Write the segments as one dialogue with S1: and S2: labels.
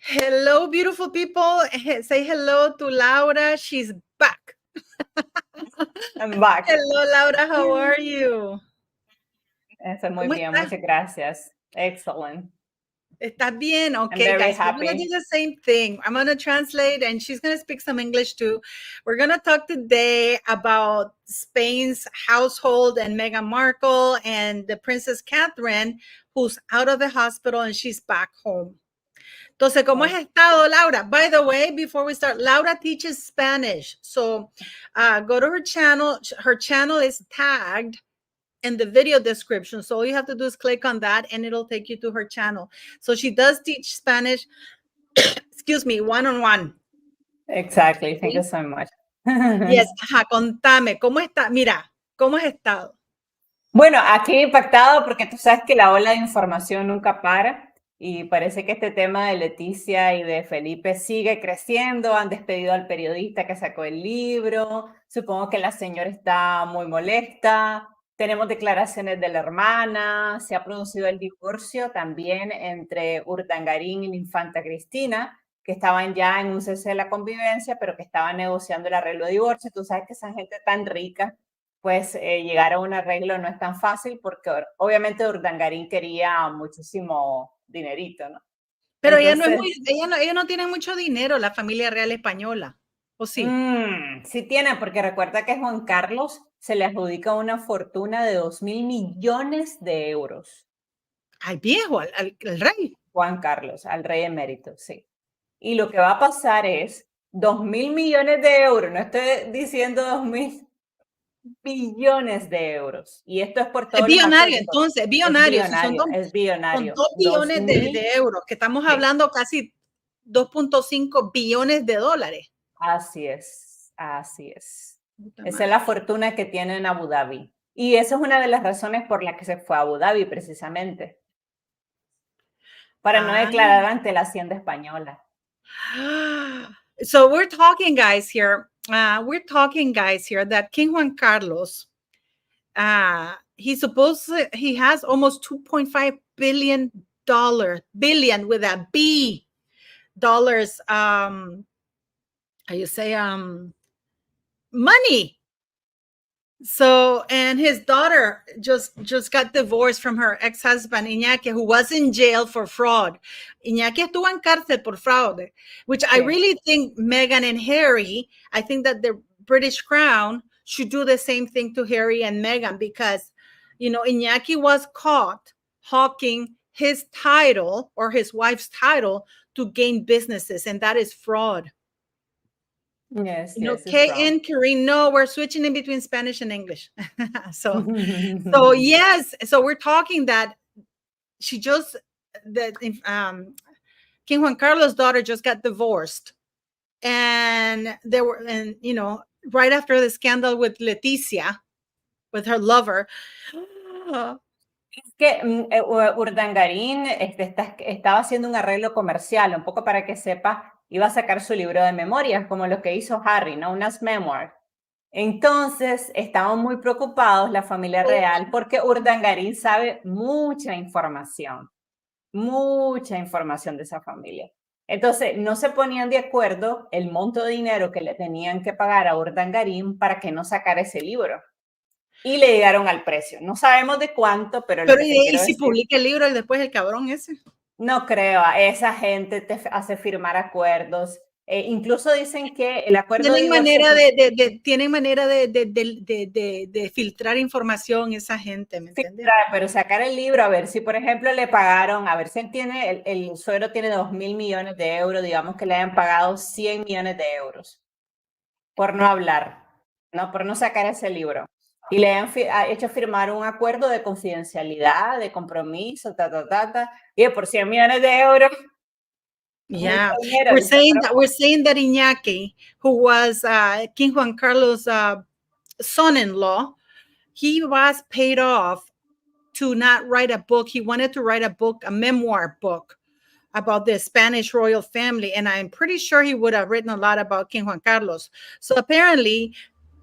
S1: Hello, beautiful people. Say hello to Laura. She's back.
S2: I'm back.
S1: Hello, Laura. How are you?
S2: Estoy muy
S1: ¿Cómo
S2: bien,
S1: estás?
S2: muchas gracias. Excellent.
S1: ¿Estás bien?
S2: I'm
S1: Okay,
S2: very
S1: guys, we're going to
S2: happy.
S1: do the same thing. I'm going to translate and she's going to speak some English too. We're going to talk today about Spain's household and Meghan Markle and the Princess Catherine, who's out of the hospital and she's back home. Entonces, ¿cómo has estado, Laura? By the way, before we start, Laura teaches Spanish. So go to her channel. Her channel is tagged in the video description. So all you have to do is click on that and it'll take you to her channel. So she does teach Spanish, excuse me, one-on-one.
S2: Exactly. Thank you so much.
S1: Yes, ajá, contame, ¿cómo está? Mira, ¿cómo has estado?
S2: Bueno, aquí impactado porque tú sabes que la ola de información nunca para y parece que este tema de Leticia y de Felipe sigue creciendo. Han despedido al periodista que sacó el libro. Supongo que la señora está muy molesta. Tenemos declaraciones de la hermana. Se ha producido el divorcio también entre Urdangarín y la infanta Cristina, que estaban ya en un cese de la convivencia, pero que estaban negociando el arreglo de divorcio. Tú sabes que esa gente tan rica, pues llegar a un arreglo no es tan fácil porque obviamente Urdangarín quería muchísimo dinerito, ¿no?
S1: Pero
S2: Entonces,
S1: ella no tiene mucho dinero, la familia real española, ¿o sí?
S2: sí tiene, porque recuerda que Juan Carlos se le adjudica una fortuna de 2.000 millones de euros.
S1: Al viejo, al rey.
S2: Juan Carlos, al rey emérito, sí. Y lo que va a pasar es 2.000 millones de euros, no estoy diciendo 2.000 billones de euros. Y esto es por
S1: Es
S2: todos los actos
S1: billonario,
S2: de
S1: entonces, es
S2: es
S1: billonario. Si
S2: billonario, es
S1: son
S2: billonario.
S1: 2 billones
S2: 2.000,
S1: de euros, que estamos
S2: sí,
S1: hablando casi 2.5 billones de dólares.
S2: así es, así es.
S1: Puta
S2: Esa es la
S1: madre.
S2: fortuna que tiene en Abu Dhabi. Y esa es una de las razones por las que se fue a Abu Dhabi, precisamente, para no
S1: Ah.
S2: declarar ante la Hacienda española.
S1: So we're talking, guys, here. That King Juan Carlos, he has almost 2.5 billion with a B dollars. How you say money. So, and his daughter just got divorced from her ex-husband Iñaki, who was in jail for fraud. Iñaki estuvo en cárcel por fraude, which I really think Meghan and Harry, I think that the British Crown should do the same thing to Harry and Meghan, because, you know, Iñaki was caught hawking his title or his wife's title to gain businesses, and that is fraud.
S2: Yes,
S1: You know,
S2: yes, it's
S1: Kay
S2: wrong.
S1: and Karine, no, we're switching in between Spanish and English. So yes, so we're talking that she just that King Juan Carlos' daughter just got divorced, and there were, and you know, right after the scandal with Letizia, with her lover.
S2: Que Urdangarín estaba haciendo un arreglo comercial, un poco para que sepas, iba a sacar su libro de memorias, como lo que hizo Harry, ¿no? Unas memoirs. Entonces, estaban muy preocupados la familia real porque Urdangarín sabe mucha información de esa familia. Entonces, no se ponían de acuerdo el monto de dinero que le tenían que pagar a Urdangarín para que no sacara ese libro. Y le llegaron al precio. No sabemos de cuánto, pero lo que te
S1: y
S2: quiero
S1: si
S2: decir,
S1: publica el libro y después el cabrón ese.
S2: no creo, esa gente te hace firmar acuerdos. Incluso dicen que el acuerdo de
S1: Tienen
S2: divorcio
S1: manera
S2: que
S1: tienen manera de filtrar información esa gente, ¿me entiendes?
S2: pero sacar el libro, a ver si, por ejemplo, le pagaron, a ver si él tiene, el suegro tiene 2.000 millones de euros, digamos que le hayan pagado 100 millones de euros por no hablar, ¿no? Por no sacar ese libro. Y le han hecho firmar un acuerdo de confidencialidad, de compromiso, y por 100 millones de euros.
S1: Yeah,
S2: Dinero,
S1: we're saying that Iñaki, who was King Juan Carlos' son-in-law, he was paid off to not write a book. He wanted to write a book, a memoir book about the Spanish royal family, and I'm pretty sure he would have written a lot about King Juan Carlos. So apparently,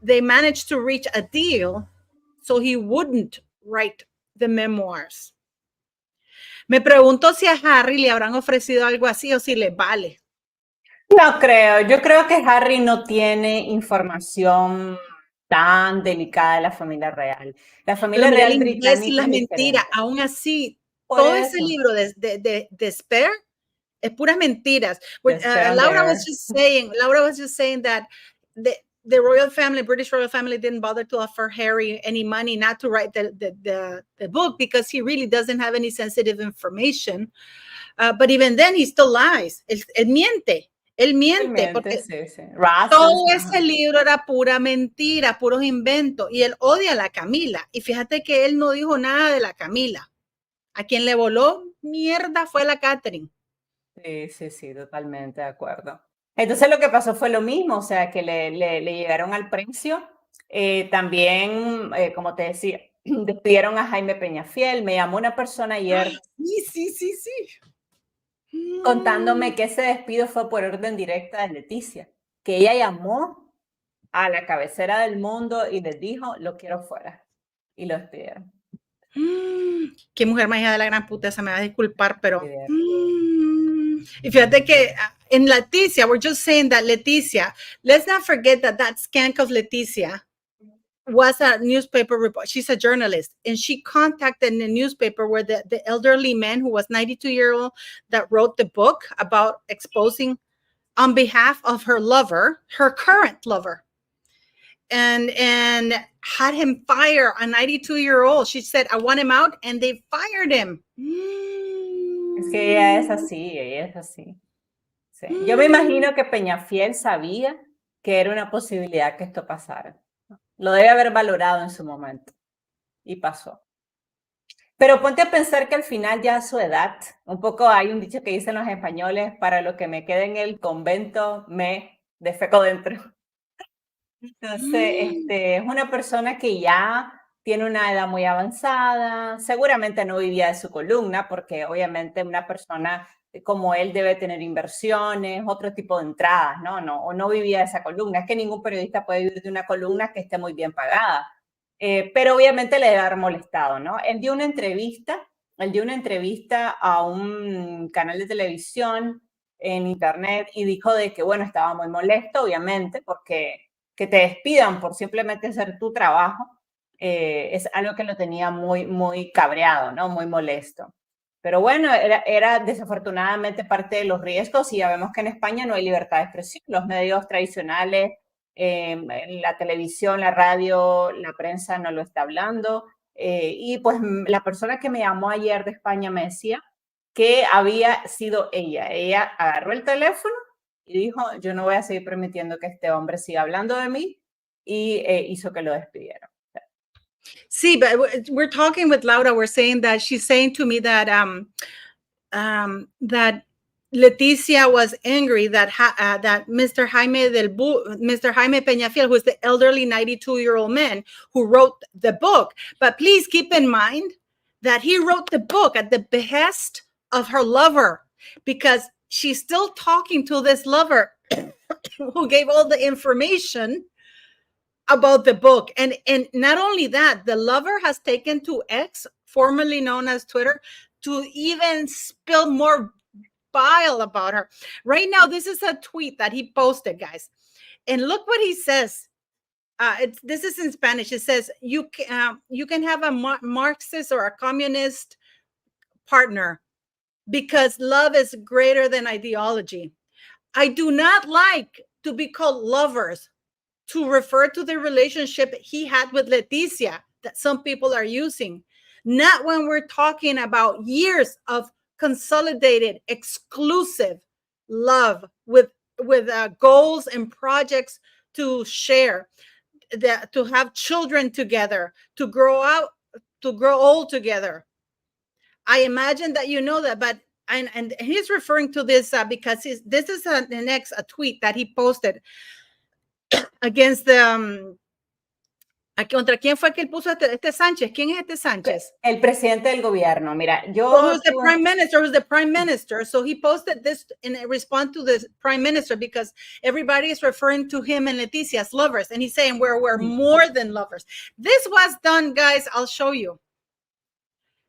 S1: they managed to reach a deal so he wouldn't write the memoirs. Me pregunto si a Harry le habrán ofrecido algo así o si le vale.
S2: No creo, yo creo que Harry no tiene información tan delicada de la familia real. La
S1: Pero
S2: familia
S1: mira el
S2: real
S1: inglés y
S2: británica
S1: las
S2: es
S1: mentiras.
S2: diferente.
S1: Aún así,
S2: Por
S1: todo ese
S2: eso,
S1: libro de Spare es puras mentiras.
S2: de Spare and
S1: Laura
S2: Bear.
S1: was just saying that the royal family, British royal family, didn't bother to offer Harry any money not to write the book because he really doesn't have any sensitive information. But even then, he still lies. Él miente. Él miente
S2: Realmente,
S1: porque
S2: sí, sí. Russell,
S1: todo ese
S2: ajá.
S1: libro era pura mentira, puros inventos. Y él odia a la Camila. Y fíjate que él no dijo nada de la Camila. A quien le voló mierda fue la Catherine.
S2: Sí, sí, sí, totalmente de acuerdo. Entonces lo que pasó fue lo mismo, o sea, que le llegaron al precio. También, como te decía, despidieron a Jaime Peñafiel. Me llamó una persona
S1: Ay,
S2: ayer
S1: sí.
S2: contándome que ese despido fue por orden directa de Leticia, que ella llamó a la cabecera del mundo y les dijo, lo quiero fuera. Y lo despidieron.
S1: Qué mujer más hija de la gran puta, se me va a disculpar, pero.
S2: Despidieron.
S1: Y fíjate que en Letizia, we're just saying that Letizia, let's not forget that skank of Letizia was a newspaper report. She's a journalist, and she contacted the newspaper where the elderly man who was 92-year old that wrote the book about exposing on behalf of her lover, her current lover, and had him fire a 92-year-old. She said, I want him out, and they fired him.
S2: Es que ella es así, ella es así. Sí. Yo me imagino que Peñafiel sabía que era una posibilidad que esto pasara. Lo debe haber valorado en su momento. Y pasó. Pero ponte a pensar que al final ya a su edad, un poco hay un dicho que dicen los españoles, para lo que me quede en el convento me defeco dentro. Entonces, es una persona que ya tiene una edad muy avanzada, seguramente no vivía de su columna, porque obviamente una persona como él debe tener inversiones, otro tipo de entradas, ¿no? O no vivía de esa columna. Es que ningún periodista puede vivir de una columna que esté muy bien pagada. Pero obviamente le debe haber molestado, ¿no? Él dio una entrevista a un canal de televisión en internet y dijo de que, bueno, estaba muy molesto, obviamente, porque que te despidan por simplemente hacer tu trabajo, es algo que lo tenía muy, muy cabreado, ¿no? Muy molesto. Pero bueno, era desafortunadamente parte de los riesgos y ya vemos que en España no hay libertad de expresión. Los medios tradicionales, la televisión, la radio, la prensa no lo está hablando. Y pues la persona que me llamó ayer de España me decía que había sido ella. Ella agarró el teléfono y dijo, yo no voy a seguir permitiendo que este hombre siga hablando de mí y hizo que lo despidieran.
S1: See, but we're talking with Laura. We're saying that she's saying to me that that Leticia was angry that that Mr. Jaime Peñafiel, who's the elderly 92-year-old man who wrote the book. But please keep in mind that he wrote the book at the behest of her lover, because she's still talking to this lover who gave all the information about the book. And not only that, the lover has taken to X, formerly known as Twitter, to even spill more bile about her. Right now, this is a tweet that he posted, guys. And look what he says. This is in Spanish. It says, you can have a Marxist or a communist partner because love is greater than ideology. I do not like to be called lovers, to refer to the relationship he had with Letizia that some people are using. Not when we're talking about years of consolidated, exclusive love with goals and projects to share, to have children together, to grow old together. I imagine that you know that, but and he's referring to this because this is the next tweet that he posted against the ¿contra quién fue que él puso este Sánchez? ¿Quién es este Sánchez?
S2: El presidente del gobierno, mira,
S1: Well, who's the prime minister? So he posted this in response to the prime minister because everybody is referring to him and Letizia as lovers, and he's saying we're more than lovers. This was done, guys. I'll show you.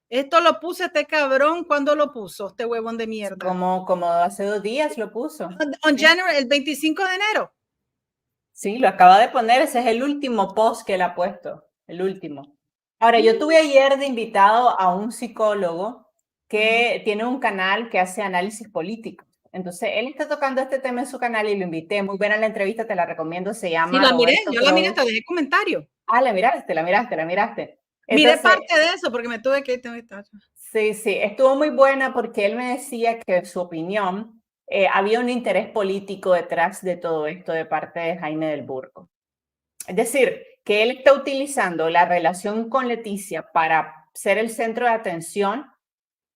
S1: Esto lo puso este cabrón, ¿cuándo lo puso? Este huevón de mierda.
S2: Como hace 2 días lo puso.
S1: On January, el 25 de enero.
S2: Sí, lo acaba de poner, ese es el último post que él ha puesto, el último. Ahora, yo tuve ayer de invitado a un psicólogo que tiene un canal que hace análisis político. Entonces, él está tocando este tema en su canal y lo invité. Muy buena la entrevista, te la recomiendo, se llama
S1: Sí, la miré,
S2: Roberto
S1: yo la miré,
S2: Cruz.
S1: te dejé comentario.
S2: Ah, la miraste.
S1: Miré
S2: Entonces,
S1: parte de eso porque me tuve que ir.
S2: sí, estuvo muy buena porque él me decía que en su opinión había un interés político detrás de todo esto de parte de Jaime del Burgo. Es decir, que él está utilizando la relación con Letizia para ser el centro de atención,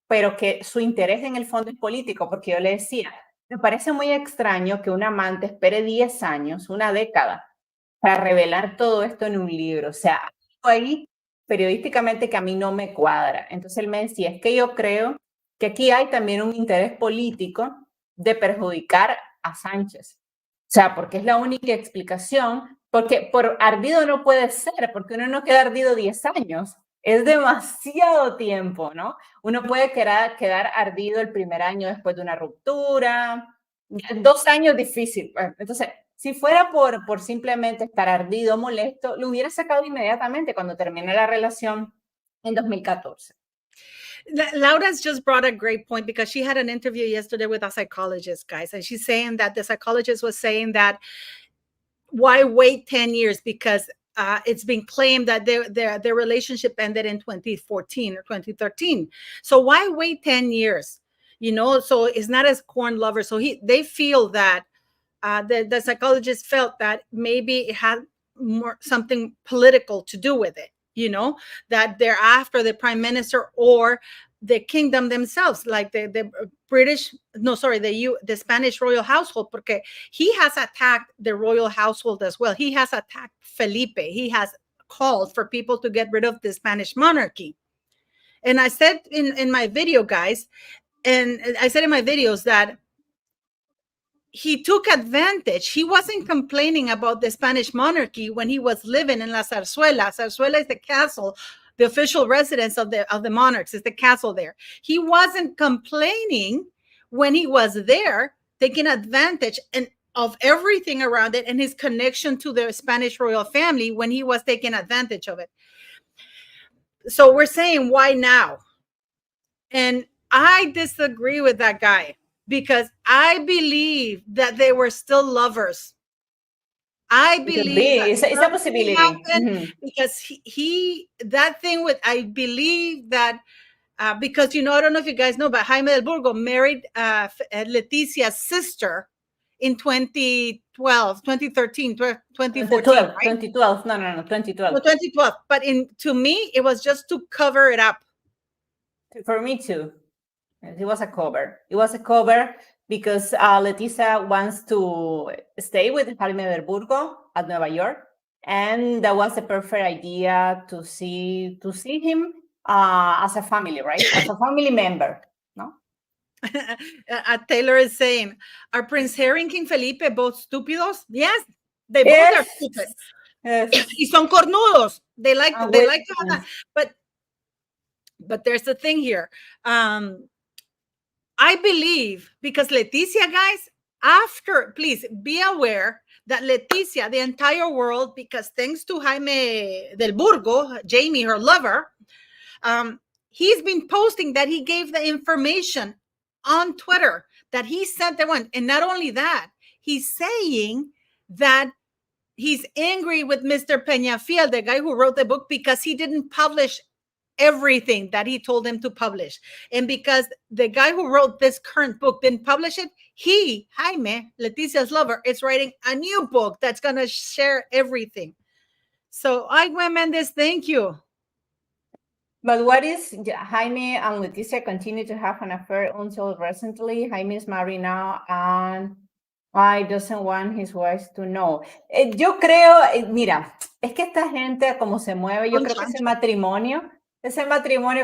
S2: pero que su interés en el fondo es político, porque yo le decía, me parece muy extraño que un amante espere 10 años, una década, para revelar todo esto en un libro. O sea, algo ahí periodísticamente que a mí no me cuadra. Entonces él me decía, es que yo creo que aquí hay también un interés político de perjudicar a Sánchez. O sea, porque es la única explicación, porque por ardido no puede ser, porque uno no queda ardido 10 años. Es demasiado tiempo, ¿no? Uno puede quedar ardido el primer año después de una ruptura, 2 años difícil. Entonces, si fuera por simplemente estar ardido, molesto, lo hubiera sacado inmediatamente cuando terminé la relación en 2014.
S1: Laura's just brought a great point because she had an interview yesterday with a psychologist, guys, and she's saying that the psychologist was saying that why wait 10 years because it's been claimed that their relationship ended in 2014 or 2013. So why wait 10 years? You know, so it's not as corn lover. So they feel that the psychologist felt that maybe it had more something political to do with it, you know, that they're after the prime minister or the kingdom themselves, like the British, no, sorry, the Spanish royal household, porque he has attacked the royal household as well. He has attacked Felipe. He has called for people to get rid of the Spanish monarchy. And I said in my video, guys, and I said in my videos that he took advantage. He wasn't complaining about the Spanish monarchy when he was living in La Zarzuela. Zarzuela is the castle, the official residence of the monarchs, is the castle there. He wasn't complaining when he was there, taking advantage of everything around it and his connection to the Spanish royal family when he was taking advantage of it. So we're saying, why now? And I disagree with that guy because I believe that they were still lovers. I believe that
S2: it's a possibility
S1: because that thing with, I believe that because, you know, I don't know if you guys know, but Jaime del Burgo married Leticia's sister in 2012, 2013, 2014, right?
S2: 2012, no, 2012.
S1: No, 2012. But to me, it was just to cover it up.
S2: For me too. It was a cover. It was a cover because Letizia wants to stay with Jaime del Burgo at Nueva York, and that was a perfect idea to see him as a family, right? As a family member, no?
S1: Taylor is saying, are Prince Harry and King Felipe both stúpidos? Yes, they both are stupid.
S2: Yes.
S1: Y son cornudos. They like to have that. But there's the thing here. I believe because Letizia, guys, after, please be aware that Letizia, the entire world, because thanks to Jaime del Burgo, Jamie, her lover, he's been posting that he gave the information on Twitter, that he sent the one. And not only that, he's saying that he's angry with Mr. Peñafiel, the guy who wrote the book, because he didn't publish everything that he told him to publish. And because the guy who wrote this current book didn't publish it, he, Jaime, Leticia's lover, is writing a new book that's going to share everything. So, Gwen Mendez, thank you.
S2: But what is Jaime and Letizia continue to have an affair until recently? Jaime is married now and I doesn't want his wife to know. Yo creo, mira, es que esta gente como se mueve, yo creo que ese matrimonio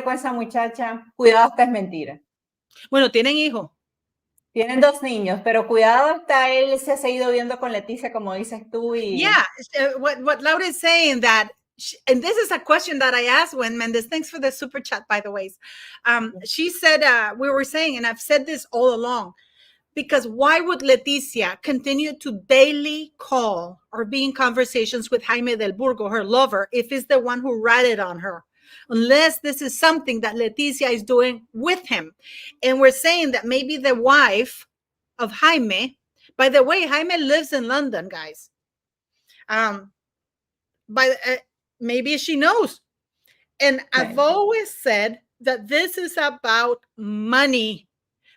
S2: con esa muchacha, cuidado, hasta es mentira.
S1: Bueno, tienen hijos.
S2: Tienen 2 niños, pero cuidado, hasta él se ha seguido viendo con Letizia, como dices tú. Y...
S1: Yeah, what Laura is saying, that and this is a question that I asked when Mendes, thanks for the super chat, by the way. She said, we were saying, and I've said this all along, because why would Letizia continue to daily call or be in conversations with Jaime del Burgo, her lover, if he's the one who ratted on her? Unless this is something that Letizia is doing with him. And we're saying that maybe the wife of Jaime, by the way, Jaime lives in London, guys. Maybe she knows. And I've always said that this is about money,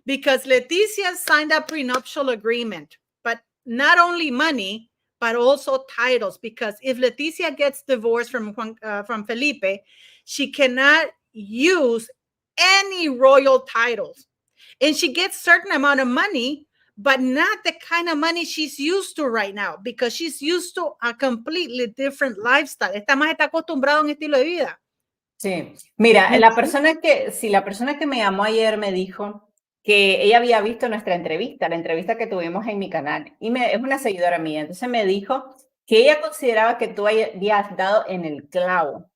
S1: because Letizia signed a prenuptial agreement, but not only money, but also titles. Because if Letizia gets divorced from Felipe, she cannot use any royal titles, and she gets certain amount of money, but not the kind of money she's used to right now, because she's used to a completely different lifestyle. Esta más está acostumbrada a un estilo de vida.
S2: Sí, mira, la persona que me llamó ayer me dijo que ella había visto nuestra entrevista, la entrevista que tuvimos en mi canal, y es una seguidora mía. Entonces me dijo que ella consideraba que tú habías dado en el clavo.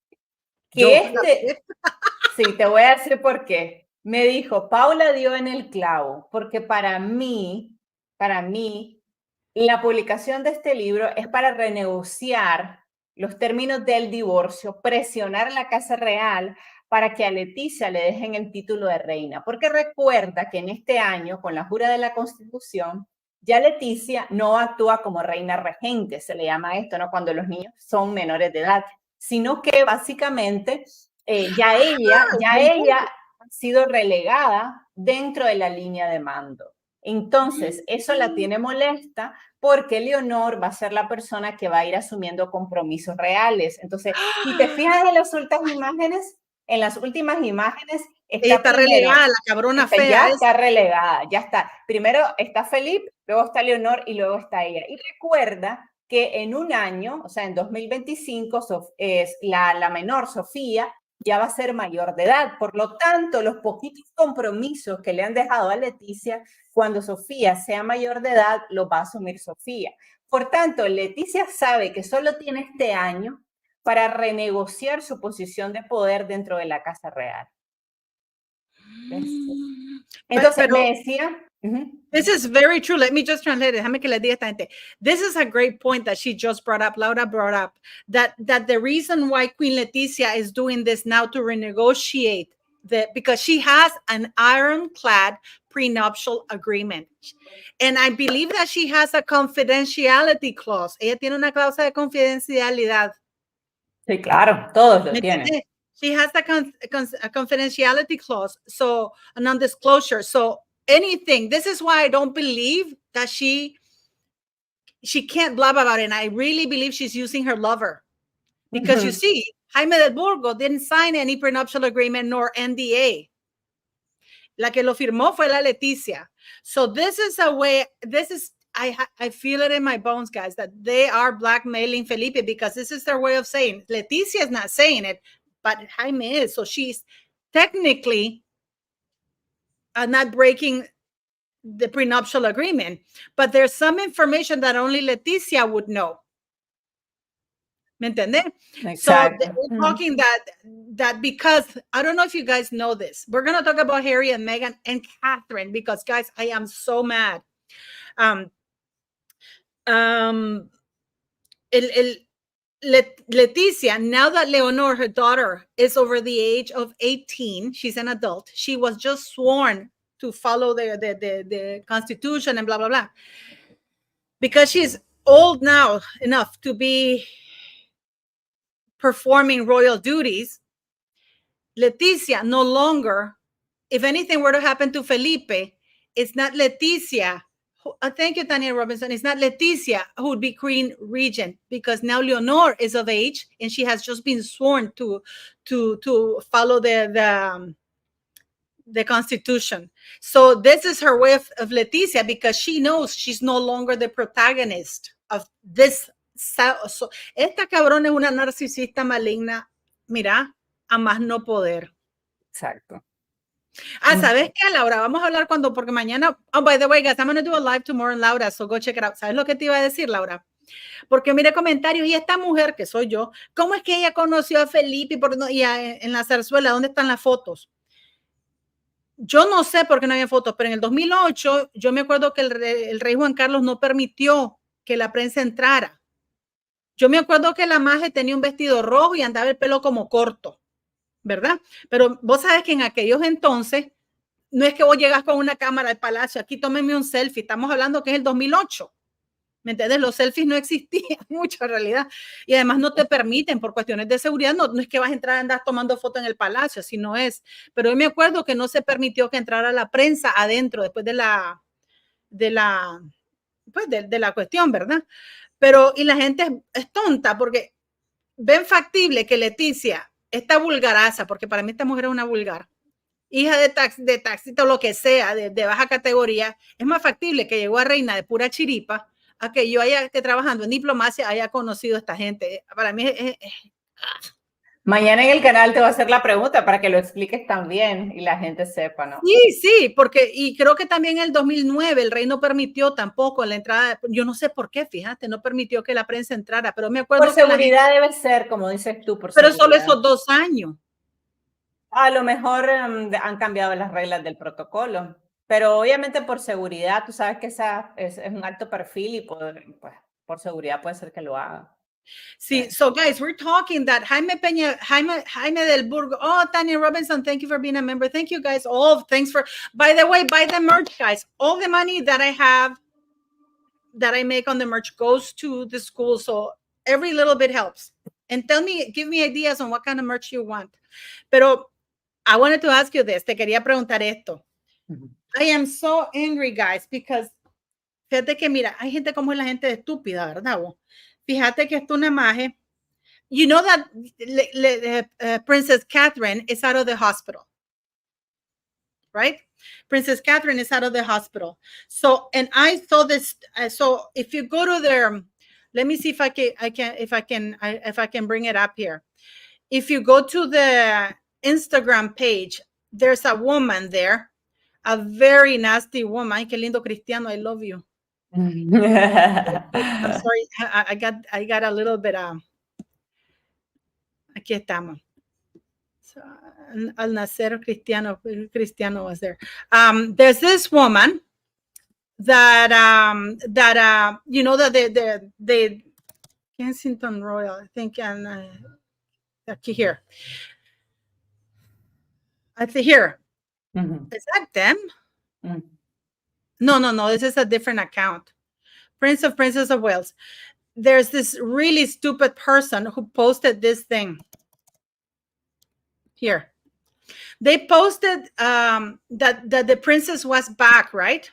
S2: Sí, te voy a decir por qué. Me dijo, Paula dio en el clavo, porque para mí, la publicación de este libro es para renegociar los términos del divorcio, presionar a la Casa Real para que a Letizia le dejen el título de reina. Porque recuerda que en este año, con la jura de la Constitución, ya Letizia no actúa como reina regente, se le llama esto, ¿no? Cuando los niños son menores de edad, sino que básicamente ya ella ha sido relegada dentro de la línea de mando. Entonces, eso la tiene molesta porque Leonor va a ser la persona que va a ir asumiendo compromisos reales. Entonces, si te fijas en las últimas imágenes,
S1: está relegada, la cabrona fea.
S2: Ya está relegada, ya está. Primero está Felipe, luego está Leonor y luego está ella. Y recuerda que en un año, o sea, en 2025, la menor, Sofía, ya va a ser mayor de edad. Por lo tanto, los poquitos compromisos que le han dejado a Letizia, cuando Sofía sea mayor de edad, los va a asumir Sofía. Por tanto, Letizia sabe que solo tiene este año para renegociar su posición de poder dentro de la Casa Real. Entonces, me decía...
S1: This is very true. Let me just translate it. Déjame que le diga esta gente. This is a great point that she just brought up, Laura brought up, that the reason why Queen Letizia is doing this now to renegotiate, because she has an ironclad prenuptial agreement. And I believe that she has a confidentiality clause. Ella tiene una cláusula de confidencialidad.
S2: Sí, claro, todos lo tienen.
S1: She has a confidentiality clause, so a non-disclosure. So anything, this is why I don't believe that she can't blab about it. And I really believe she's using her lover, because you see, Jaime del Burgo didn't sign any prenuptial agreement nor NDA. La que lo firmó fue la Letizia. So this is a way, I feel it in my bones, guys, that they are blackmailing Felipe, because this is their way of saying, Letizia is not saying it, but Jaime is. So she's technically not breaking the prenuptial agreement, but there's some information that only Letizia would know. ¿Me entiende?
S2: Exactly.
S1: So we're talking that because, I don't know if you guys know this, we're going to talk about Harry and Meghan and Catherine, because guys, I am so mad. Letizia, now that Leonor, her daughter, is over the age of 18, she's an adult. She was just sworn to follow the Constitution and blah, blah, blah. Because she's old now enough to be performing royal duties, Letizia no longer, if anything were to happen to Felipe, it's not Letizia. Thank you, Tanya Robinson. It's not Letizia who would be Queen Regent, because now Leonor is of age and she has just been sworn to follow the Constitution. So this is her way of Letizia, because she knows she's no longer the protagonist of this. So, esta cabrona es una narcisista maligna, mira, a más no poder.
S2: Exacto.
S1: ¿Sabes qué, Laura? Vamos a hablar porque mañana, oh, by the way, guys, I'm going to do a live tomorrow in Laura, so go check it out. ¿Sabes lo que te iba a decir, Laura? Porque mire comentarios, y esta mujer que soy yo, ¿cómo es que ella conoció a Felipe en la zarzuela? ¿Dónde están las fotos? Yo no sé por qué no había fotos, pero en el 2008 yo me acuerdo que el rey Juan Carlos no permitió que la prensa entrara. Yo me acuerdo que la maje tenía un vestido rojo y andaba el pelo como corto, ¿verdad? Pero vos sabes que en aquellos entonces no es que vos llegas con una cámara al palacio, aquí tómenme un selfie, estamos hablando que es el 2008. ¿Me entiendes? Los selfies no existían mucho en realidad. Y además no te permiten por cuestiones de seguridad. No es que vas a entrar a andar tomando foto en el palacio, así no es. Pero yo me acuerdo que no se permitió que entrara la prensa adentro después de la cuestión, ¿verdad? Pero, y la gente es tonta porque ven factible que Letizia, esta vulgaraza, porque para mí esta mujer es una vulgar, hija de taxista o lo que sea, de baja categoría, es más factible que llegó a reina de pura chiripa a que yo haya que trabajando en diplomacia haya conocido a esta gente. Para mí
S2: Mañana en el canal te voy a hacer la pregunta para que lo expliques también y la gente sepa, ¿no?
S1: sí, porque, y creo que también en el 2009 el rey no permitió tampoco la entrada, yo no sé por qué, fíjate, no permitió que la prensa entrara, pero me acuerdo
S2: Por
S1: que la gente,
S2: seguridad debe ser, como dices tú, por
S1: pero
S2: seguridad.
S1: solo esos 2 años.
S2: A lo mejor han cambiado las reglas del protocolo, pero obviamente por seguridad, tú sabes que esa es un alto perfil y por seguridad puede ser que lo haga.
S1: See, so guys, we're talking that Jaime Peña, Jaime del Burgo. Oh, Tanya Robinson, thank you for being a member. Thank you guys. Oh, thanks for, by the way, buy the merch, guys. All the money that I have, that I make on the merch goes to the school. So every little bit helps. And give me ideas on what kind of merch you want. Pero I wanted to ask you this. Te quería preguntar esto. I am so angry, guys, because fíjate que mira, hay gente como es la gente estúpida, ¿verdad? Fíjate que esto es una imagen. You know that Princess Catherine is out of the hospital, right? Princess Catherine is out of the hospital. So, and I saw this. So, if you go to their, let me see if I can bring it up here. If you go to the Instagram page, there's a woman there, a very nasty woman. Ay, qué lindo cristiano. I love you. I'm sorry. I got a little bit. Aquí estamos. So, al nacer cristiano was there. There's this woman that you know that the Kensington Royal, I think, and here. I think here. Is that them? No. This is a different account. Princess of Wales. There's this really stupid person who posted this thing. Here. They posted that the princess was back, right?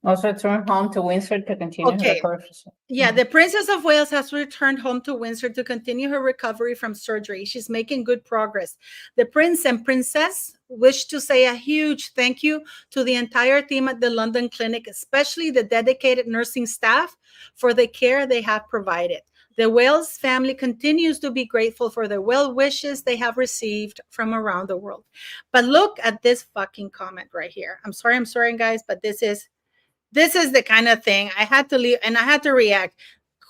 S2: Also returned home to Windsor to continue her recovery.
S1: Yeah, the Princess of Wales has returned home to Windsor to continue her recovery from surgery. She's making good progress. The prince and princess wish to say a huge thank you to the entire team at the London Clinic, especially the dedicated nursing staff for the care they have provided. The Wales family continues to be grateful for the well wishes they have received from around the world. But look at this fucking comment right here. I'm sorry, guys, but this is the kind of thing I had to leave and I had to react.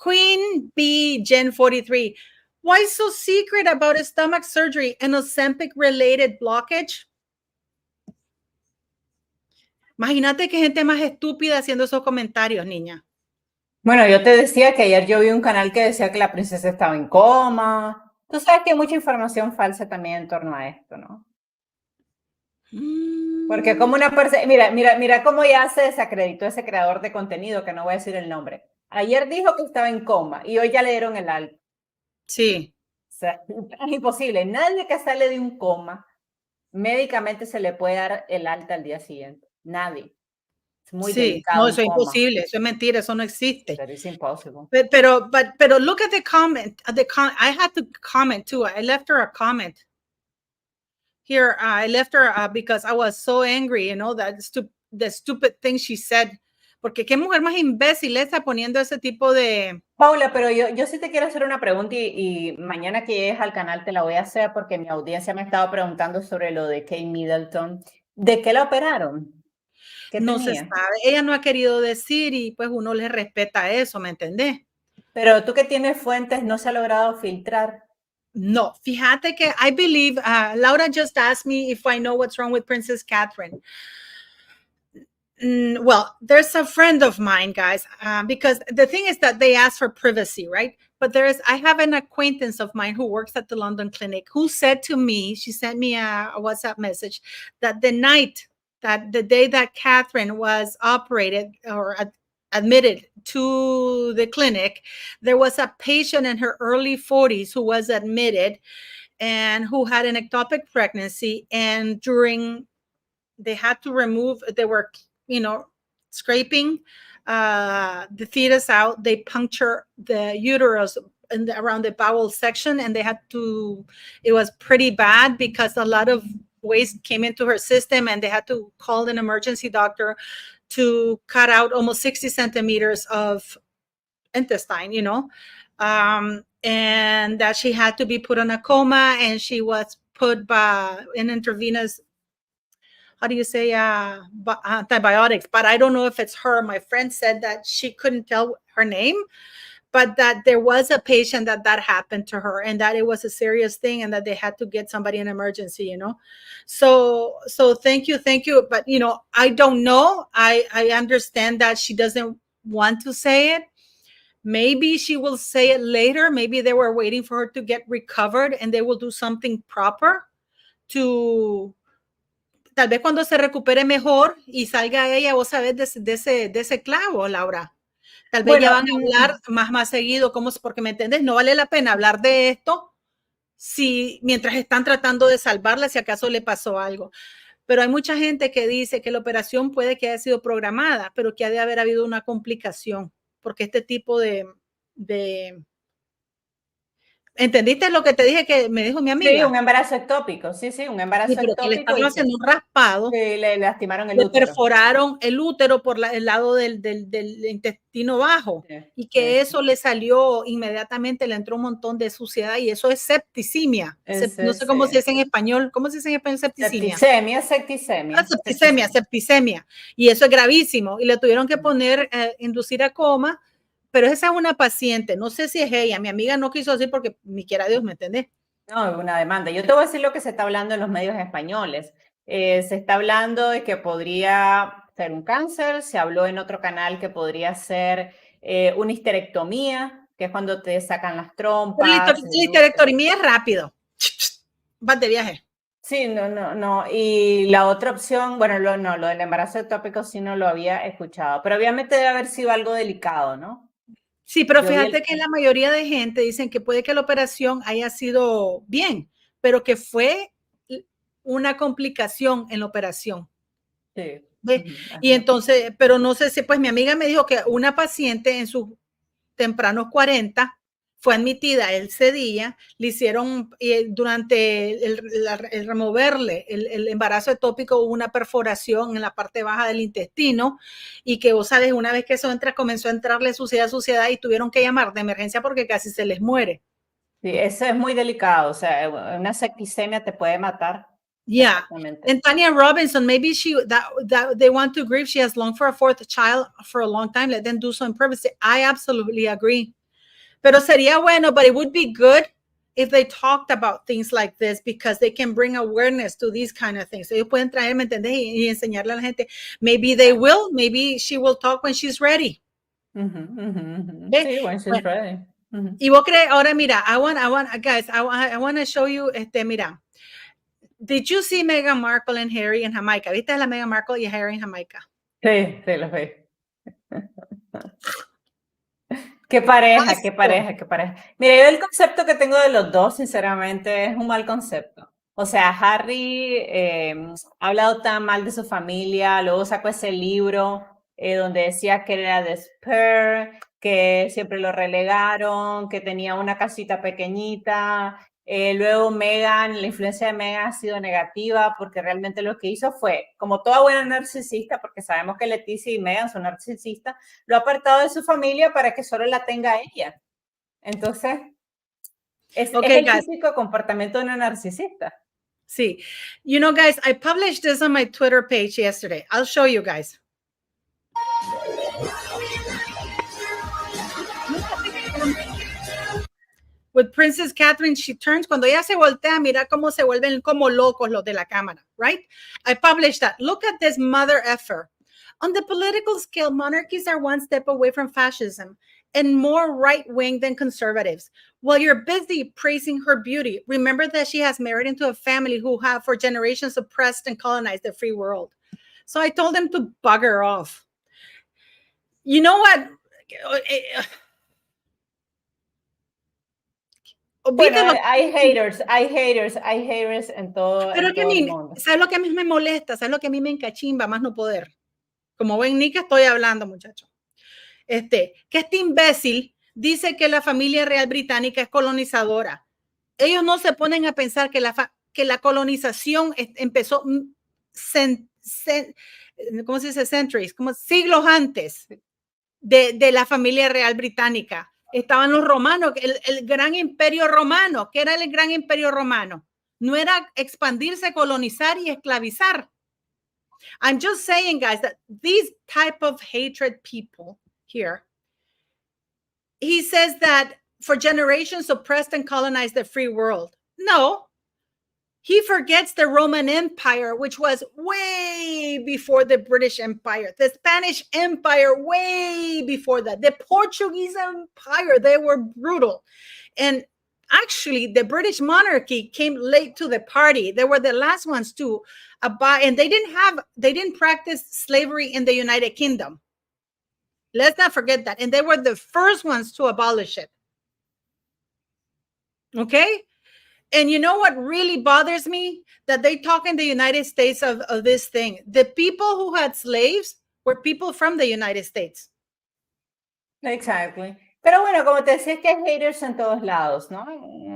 S1: Queen B Gen 43. Why so secret about a stomach surgery and Ozempic related blockage? Imagínate que gente más estúpida haciendo esos comentarios, niña.
S2: Bueno, yo te decía que ayer yo vi un canal que decía que la princesa estaba en coma. Tú sabes que hay mucha información falsa también en torno a esto, ¿no? Porque como una persona, mira cómo ya se desacreditó ese creador de contenido, que no voy a decir el nombre. Ayer dijo que estaba en coma y hoy ya le dieron el alta.
S1: Sí.
S2: O sea, es imposible. Nadie que sale de un coma, médicamente se le puede dar el alta al día siguiente. Nadie. Es muy delicado.
S1: No, eso es imposible, eso es mentira, eso no existe.
S2: That is impossible.
S1: Pero look at the comment. I had to comment too. I left her a comment. Here, I left her because I was so angry, the stupid thing she said. Porque qué mujer más imbécil está poniendo ese tipo de...
S2: Paula, pero yo sí te quiero hacer una pregunta y mañana que llegues al canal te la voy a hacer porque mi audiencia me estaba preguntando sobre lo de Kate Middleton. ¿De qué la operaron? ¿Qué
S1: No se
S2: tenía?
S1: sabe. Ella no ha querido decir y pues uno le respeta eso, ¿me entendés?
S2: Pero tú que tienes fuentes, no se ha logrado filtrar.
S1: No, fíjate que I believe, Laura just asked me if I know what's wrong with Princess Catherine. Well, there's a friend of mine, guys, because the thing is that they ask for privacy, right? But I have an acquaintance of mine who works at the London clinic who said to me, she sent me a WhatsApp message that the day that Catherine was operated or admitted to the clinic, there was a patient in her early 40s who was admitted and who had an ectopic pregnancy. And they had to remove, they were, scraping the fetus out. They puncture the uterus around the bowel section, and it was pretty bad because a lot of waste came into her system, and they had to call an emergency doctor to cut out almost 60 centimeters of intestine, and that she had to be put on a coma, and she was put by an intravenous, how do you say, antibiotics. But I don't know if it's her. My friend said that she couldn't tell her name, but that there was a patient that happened to her, and that it was a serious thing, and that they had to get somebody in emergency. So thank you. But I don't know. I understand that she doesn't want to say it. Maybe she will say it later. Maybe they were waiting for her to get recovered, and they will do something proper to, tal vez cuando se recupere mejor y salga ella, vos sabés, de ese clavo, Laura. Tal vez ya
S2: Bueno,
S1: van a hablar más seguido, porque me entiendes, no vale la pena hablar de esto si mientras están tratando de salvarla, si acaso le pasó algo. Pero hay mucha gente que dice que la operación puede que haya sido programada, pero que ha de haber habido una complicación, porque este tipo de ¿entendiste lo que te dije que me dijo mi
S2: sí,
S1: amiga?
S2: un embarazo ectópico, sí, un
S1: Sí,
S2: embarazo
S1: pero que le
S2: ectópico
S1: estaban
S2: y
S1: haciendo un raspado.
S2: que le lastimaron el
S1: Le
S2: útero.
S1: perforaron el útero por el lado del intestino bajo,
S2: Sí,
S1: y
S2: sí,
S1: que
S2: sí.
S1: eso le salió inmediatamente, le entró un montón de suciedad, y eso es septicemia. No
S2: Ese,
S1: sé cómo se
S2: sí.
S1: dice en español. ¿Cómo se dice en español septicemia?
S2: Septicemia.
S1: Septicemia. Y eso es gravísimo. Y le tuvieron que poner, inducir a coma, pero esa es una paciente. No sé si es ella. Mi amiga no quiso decir porque ni quiera Dios, ¿me entendés?
S2: No, una demanda. Yo te voy a decir lo que se está hablando en los medios españoles. Se está hablando de que podría ser un cáncer, se habló en otro canal que podría ser una histerectomía, que es cuando te sacan las
S1: Pero
S2: trompas,
S1: la
S2: el útero.
S1: histerectomía es rápido. Vas de viaje.
S2: Sí, no. Y la otra opción, bueno, lo del embarazo ectópico sí no lo había escuchado, pero obviamente debe haber sido algo delicado, ¿no?
S1: Sí, pero
S2: Yo vi
S1: fíjate que la mayoría de gente dicen que puede que la operación haya sido bien, pero que fue una complicación en la operación.
S2: Sí.
S1: ¿Ve? Y entonces, pero no sé si, pues mi amiga me dijo que una paciente en sus tempranos 40 fue admitida ese día, le hicieron, durante el removerle el embarazo ectópico, hubo una perforación en la parte baja del intestino, y que vos sabes, una vez que eso entra, comenzó a entrarle suciedad y tuvieron que llamar de emergencia porque casi se les muere.
S2: Sí, eso es muy delicado, o sea, una septicemia te puede matar.
S1: Yeah.
S2: Exactamente.
S1: And Tanya Robinson, maybe that they want to grieve. She has longed for a fourth child for a long time. Let them do so in privacy. I absolutely agree. Pero sería bueno, but it would be good if they talked about things like this, because they can bring awareness to these kind of things. Ellos pueden traer, ¿me entendés? Y enseñarle a la gente. Maybe they will. Maybe she will talk when she's ready. ¿Okay?
S2: Sí, when she's ready.
S1: Y vos crees, ahora mira, guys, I want to show you, mira. Did you see Meghan Markle and Harry en Jamaica? ¿Viste a la Meghan Markle y a Harry en Jamaica?
S2: Sí, lo vi. Qué pareja, qué
S1: Asco.
S2: pareja, qué pareja. Mira, yo el concepto que tengo de los dos, sinceramente, es un mal concepto. O sea, Harry ha hablado tan mal de su familia, luego sacó ese libro donde decía que era de Spur, que siempre lo relegaron, que tenía una casita pequeñita. Luego Meghan, la influencia de Meghan ha sido negativa porque realmente lo que hizo fue, como toda buena narcisista, porque sabemos que Letizia y Meghan son narcisistas, lo ha apartado de su familia para que solo la tenga ella. Entonces, es
S1: Okay,
S2: el
S1: guys.
S2: típico comportamiento de una narcisista.
S1: See, you know, guys, I published this on my Twitter page yesterday. I'll show you guys. With Princess Catherine, she turns, cuando ella se voltea, mira cómo se vuelven como locos los de la cámara, right? I published that. Look at this mother effer. On the political scale, monarchies are one step away from fascism and more right-wing than conservatives. While you're busy praising her beauty, remember that she has married into a family who have for generations oppressed and colonized the free world. So I told them to bugger off. You know what?
S2: Bueno, hay haters en todo,
S1: Pero
S2: en
S1: que a
S2: todo el
S1: mí,
S2: mundo.
S1: ¿sabes lo que a mí me molesta? ¿Sabes lo que a mí me encachimba más no poder? Como ven, ni que estoy hablando, muchachos. Que este imbécil dice que la familia real británica es colonizadora. Ellos no se ponen a pensar que la colonización empezó, ¿cómo se dice? Centuries, como siglos antes de la familia real británica. Estaban los romanos, el gran imperio romano. ¿Qué era el gran imperio romano? No era expandirse, colonizar y esclavizar. I'm just saying, guys, that these type of hatred people here, he says that for generations oppressed and colonized the free world. No, he forgets the Roman Empire, which was way before the British Empire, the Spanish Empire, way before that, the Portuguese Empire, they were brutal. And actually, the British monarchy came late to the party. They were the last ones to abide, and they didn't practice slavery in the United Kingdom. Let's not forget that. And they were the first ones to abolish it. Okay? And you know what really bothers me? That they talk in the United States of this thing. The people who had slaves were people from the United States.
S2: Exactly. Pero bueno, como te decía, es que hay haters en todos lados, ¿no?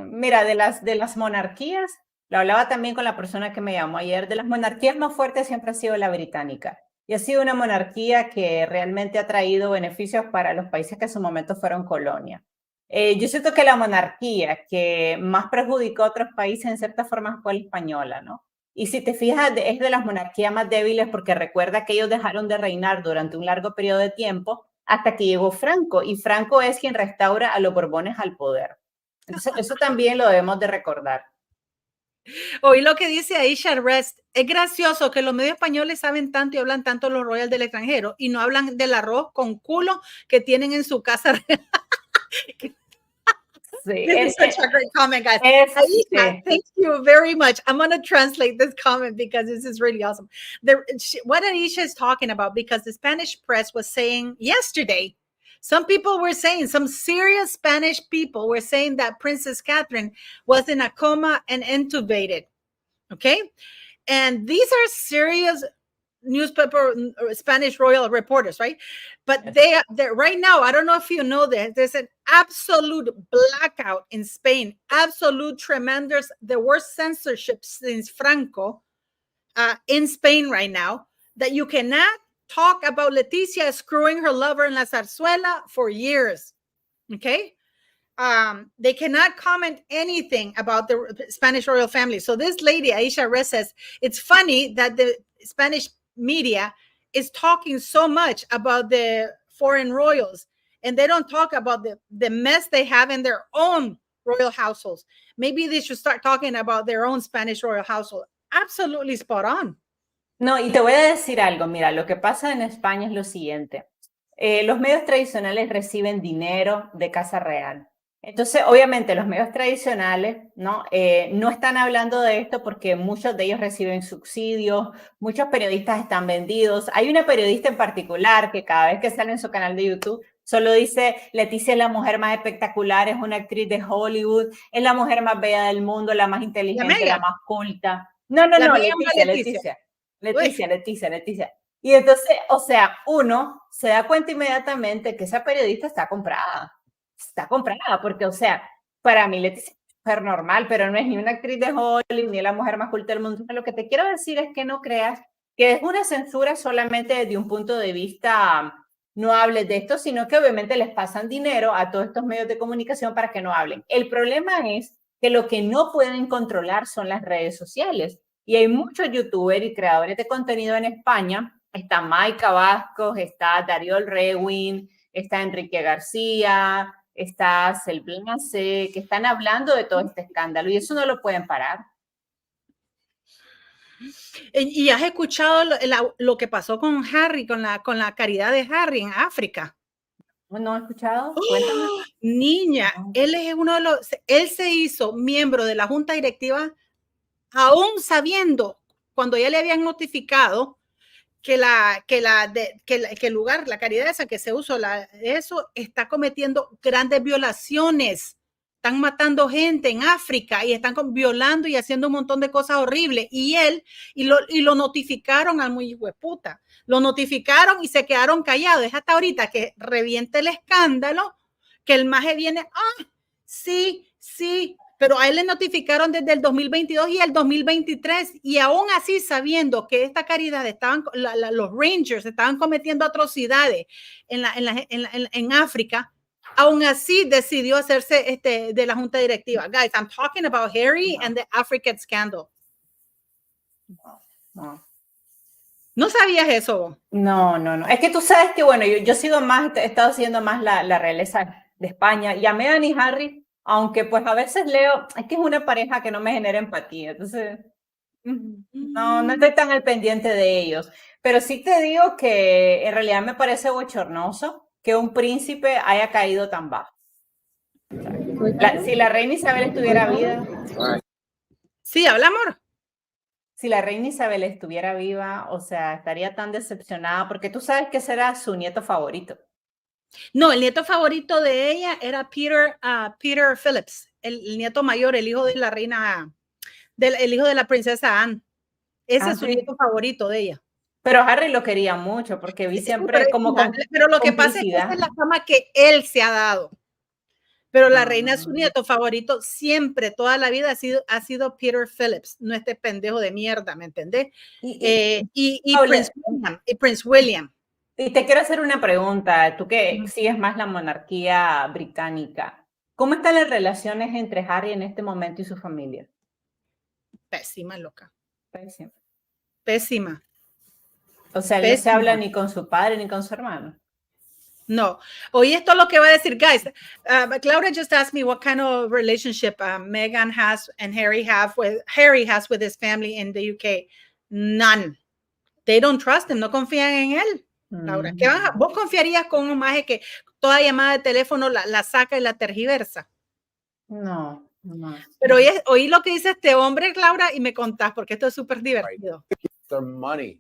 S2: Mira, de las monarquías, lo hablaba también con la persona que me llamó ayer, de las monarquías más fuertes siempre ha sido la británica. Y ha sido una monarquía que realmente ha traído beneficios para los países que en su momento fueron colonia. Yo siento que la monarquía que más perjudicó a otros países en cierta forma fue la española, ¿no? Y si te fijas, es de las monarquías más débiles porque recuerda que ellos dejaron de reinar durante un largo periodo de tiempo hasta que llegó Franco, y Franco es quien restaura a los Borbones al poder. Entonces, eso también lo debemos de recordar.
S1: Oí lo que dice Aisha Rest. Es gracioso que los medios españoles saben tanto y hablan tanto los royals del extranjero y no hablan del arroz con culo que tienen en su casa.
S2: Sí,
S1: This is such a great comment, guys.
S2: Aisha,
S1: thank you very much. I'm going to translate this comment because this is really awesome. What Aisha is talking about, because the Spanish press was saying yesterday, some people were saying, some serious Spanish people were saying that Princess Catherine was in a coma and intubated. Okay. And these are serious newspaper Spanish royal reporters, right? But they're right now, I don't know if you know this, there's an absolute blackout in Spain, absolute tremendous, the worst censorship since Franco in Spain right now, that you cannot talk about Letizia screwing her lover in La Zarzuela for years. Okay. They cannot comment anything about the Spanish royal family. So this lady, Aisha Rez, says, it's funny that the Spanish media is talking so much about the foreign royals, and they don't talk about the mess they have in their own royal households. Maybe they should start talking about their own Spanish royal household. Absolutely spot on.
S2: No, y te voy a decir algo, mira, lo que pasa en España es lo siguiente. Los medios tradicionales reciben dinero de Casa Real. Entonces, obviamente, los medios tradicionales no están hablando de esto porque muchos de ellos reciben subsidios, muchos periodistas están vendidos. Hay una periodista en particular que cada vez que sale en su canal de YouTube solo dice: Letizia es la mujer más espectacular, es una actriz de Hollywood, es la mujer más bella del mundo, la más inteligente, la más culta. No, Letizia. Y entonces, o sea, uno se da cuenta inmediatamente que esa periodista está comprada porque, o sea, para mí Letizia es una mujer normal, pero no es ni una actriz de Hollywood, ni la mujer más culta del mundo. Lo que te quiero decir es que no creas que es una censura solamente desde un punto de vista, no hables de esto, sino que obviamente les pasan dinero a todos estos medios de comunicación para que no hablen. El problema es que lo que no pueden controlar son las redes sociales. Y hay muchos youtubers y creadores de contenido en España. Está Maika Vascos, está Dariol Rewin, está Enrique García, está Selblance, que están hablando de todo este escándalo y eso no lo pueden parar.
S1: ¿Y has escuchado lo que pasó con Harry, con la caridad de Harry en África?
S2: ¿No he escuchado? Cuéntame.
S1: Niña, él es uno de los, él se hizo miembro de la junta directiva aún sabiendo, cuando ya le habían notificado que el lugar, la caridad esa que se usó, eso está cometiendo grandes violaciones. Están matando gente en África y están violando y haciendo un montón de cosas horribles. Y él, y lo notificaron al muy hueputa. Lo notificaron y se quedaron callados. Es hasta ahorita que reviente el escándalo, que el maje viene, sí, pero a él le notificaron desde el 2022 y el 2023 y aún así sabiendo que esta caridad los Rangers estaban cometiendo atrocidades en África, aún así decidió hacerse de la junta directiva. Guys, I'm talking about Harry and the African scandal. ¿No sabías eso?
S2: No. Es que tú sabes que, bueno, yo sigo más, he estado siguiendo más la realeza de España y a Meghan y Harry, aunque pues a veces leo, es que es una pareja que no me genera empatía, entonces no estoy tan al pendiente de ellos. Pero sí te digo que en realidad me parece bochornoso que un príncipe haya caído tan bajo. Si la reina Isabel estuviera viva.
S1: Sí, habla, amor.
S2: Si la reina Isabel estuviera viva, o sea, estaría tan decepcionada porque tú sabes que será su nieto favorito.
S1: No, el nieto favorito de ella era Peter Phillips, el nieto mayor, el hijo de la reina, el hijo de la princesa Anne. Ese es su nieto favorito de ella.
S2: Pero Harry lo quería mucho porque vi siempre como
S1: pero lo que pasa es que esa es la fama que él se ha dado. Pero la reina, su nieto favorito, siempre, toda la vida ha sido Peter Phillips, no este pendejo de mierda, ¿me entendés? Y Prince William.
S2: Y te quiero hacer una pregunta, tú que sigues más la monarquía británica, ¿cómo están las relaciones entre Harry en este momento y su familia?
S1: Pésima, loca.
S2: Pésima.
S1: Pésima.
S2: O sea, él no se habla ni con su padre ni con su hermano.
S1: No. Oye, esto es lo que va a decir, guys. Claudia just asked me what kind of relationship Meghan has and Harry has with his family in the UK. None. They don't trust him. No confían en él. Laura, ¿vos confiarías con un maje que toda llamada de teléfono la saca y la tergiversa?
S2: No.
S1: Pero oí lo que dice este hombre, Laura, y me contás, porque esto es súper divertido.
S3: Their money.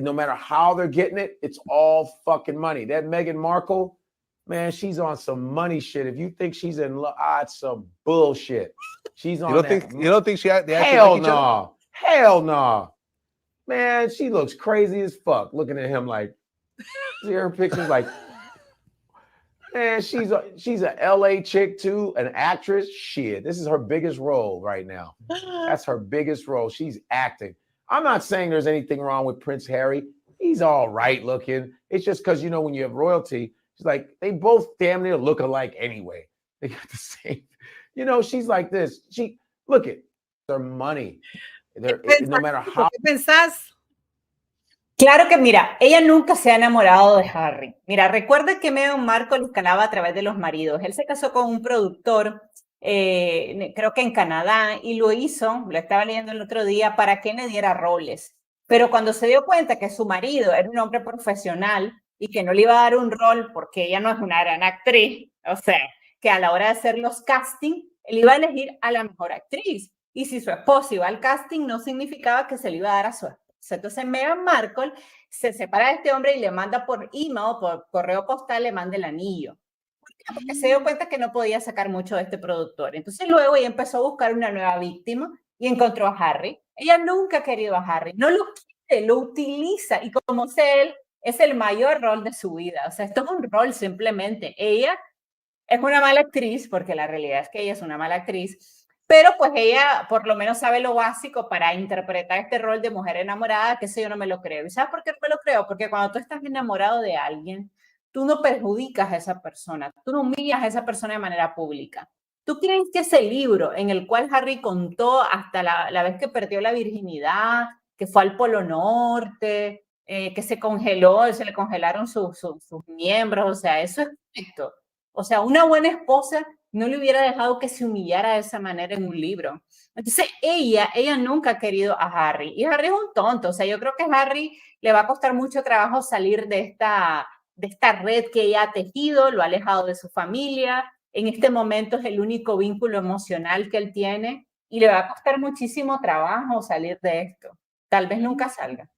S3: No matter how they're getting it, it's all fucking money. That Meghan Markle, man, she's on some money shit. If you think she's in love, it's some bullshit. She's on.
S4: You don't think she?
S3: Hell no. Hell no. Man, she looks crazy as fuck. Looking at him like, see her pictures like, man, she's a LA chick too, an actress. Shit, this is her biggest role right now. That's her biggest role. She's acting. I'm not saying there's anything wrong with Prince Harry. He's all right looking. It's just because, you know, when you have royalty, it's like they both damn near look alike anyway. They got the same, you know, she's like this. Look at their money. No matter how.
S1: ¿Qué pensás?
S2: Claro que mira, ella nunca se ha enamorado de Harry. Mira, recuerda que Meghan Markle le escalaba a través de los maridos. Él se casó con un productor, creo que en Canadá, y lo hizo, lo estaba leyendo el otro día, para que le diera roles. Pero cuando se dio cuenta que su marido era un hombre profesional y que no le iba a dar un rol porque ella no es una gran actriz, o sea, que a la hora de hacer los castings, él iba a elegir a la mejor actriz. Y si su esposo iba al casting, no significaba que se le iba a dar a su esposo. Entonces Meghan Markle se separa de este hombre y le manda por email, por correo postal, le manda el anillo. ¿Por qué? Porque se dio cuenta que no podía sacar mucho de este productor. Entonces luego ella empezó a buscar una nueva víctima y encontró a Harry. Ella nunca ha querido a Harry, no lo quiere, lo utiliza. Y como sé él, es el mayor rol de su vida. O sea, esto es un rol simplemente. Ella es una mala actriz, porque la realidad es que ella es una mala actriz, pero pues ella por lo menos sabe lo básico para interpretar este rol de mujer enamorada, que eso yo no me lo creo. ¿Y sabes por qué no me lo creo? Porque cuando tú estás enamorado de alguien, tú no perjudicas a esa persona, tú no humillas a esa persona de manera pública. ¿Tú crees que ese libro en el cual Harry contó hasta la vez que perdió la virginidad, que fue al Polo Norte, que se congeló, se le congelaron sus miembros, o sea, eso es correcto? O sea, una buena esposa no le hubiera dejado que se humillara de esa manera en un libro. Entonces, ella nunca ha querido a Harry. Y Harry es un tonto. O sea, yo creo que a Harry le va a costar mucho trabajo salir de esta red que ella ha tejido, lo ha alejado de su familia. En este momento es el único vínculo emocional que él tiene y le va a costar muchísimo trabajo salir de esto. Tal vez nunca salga.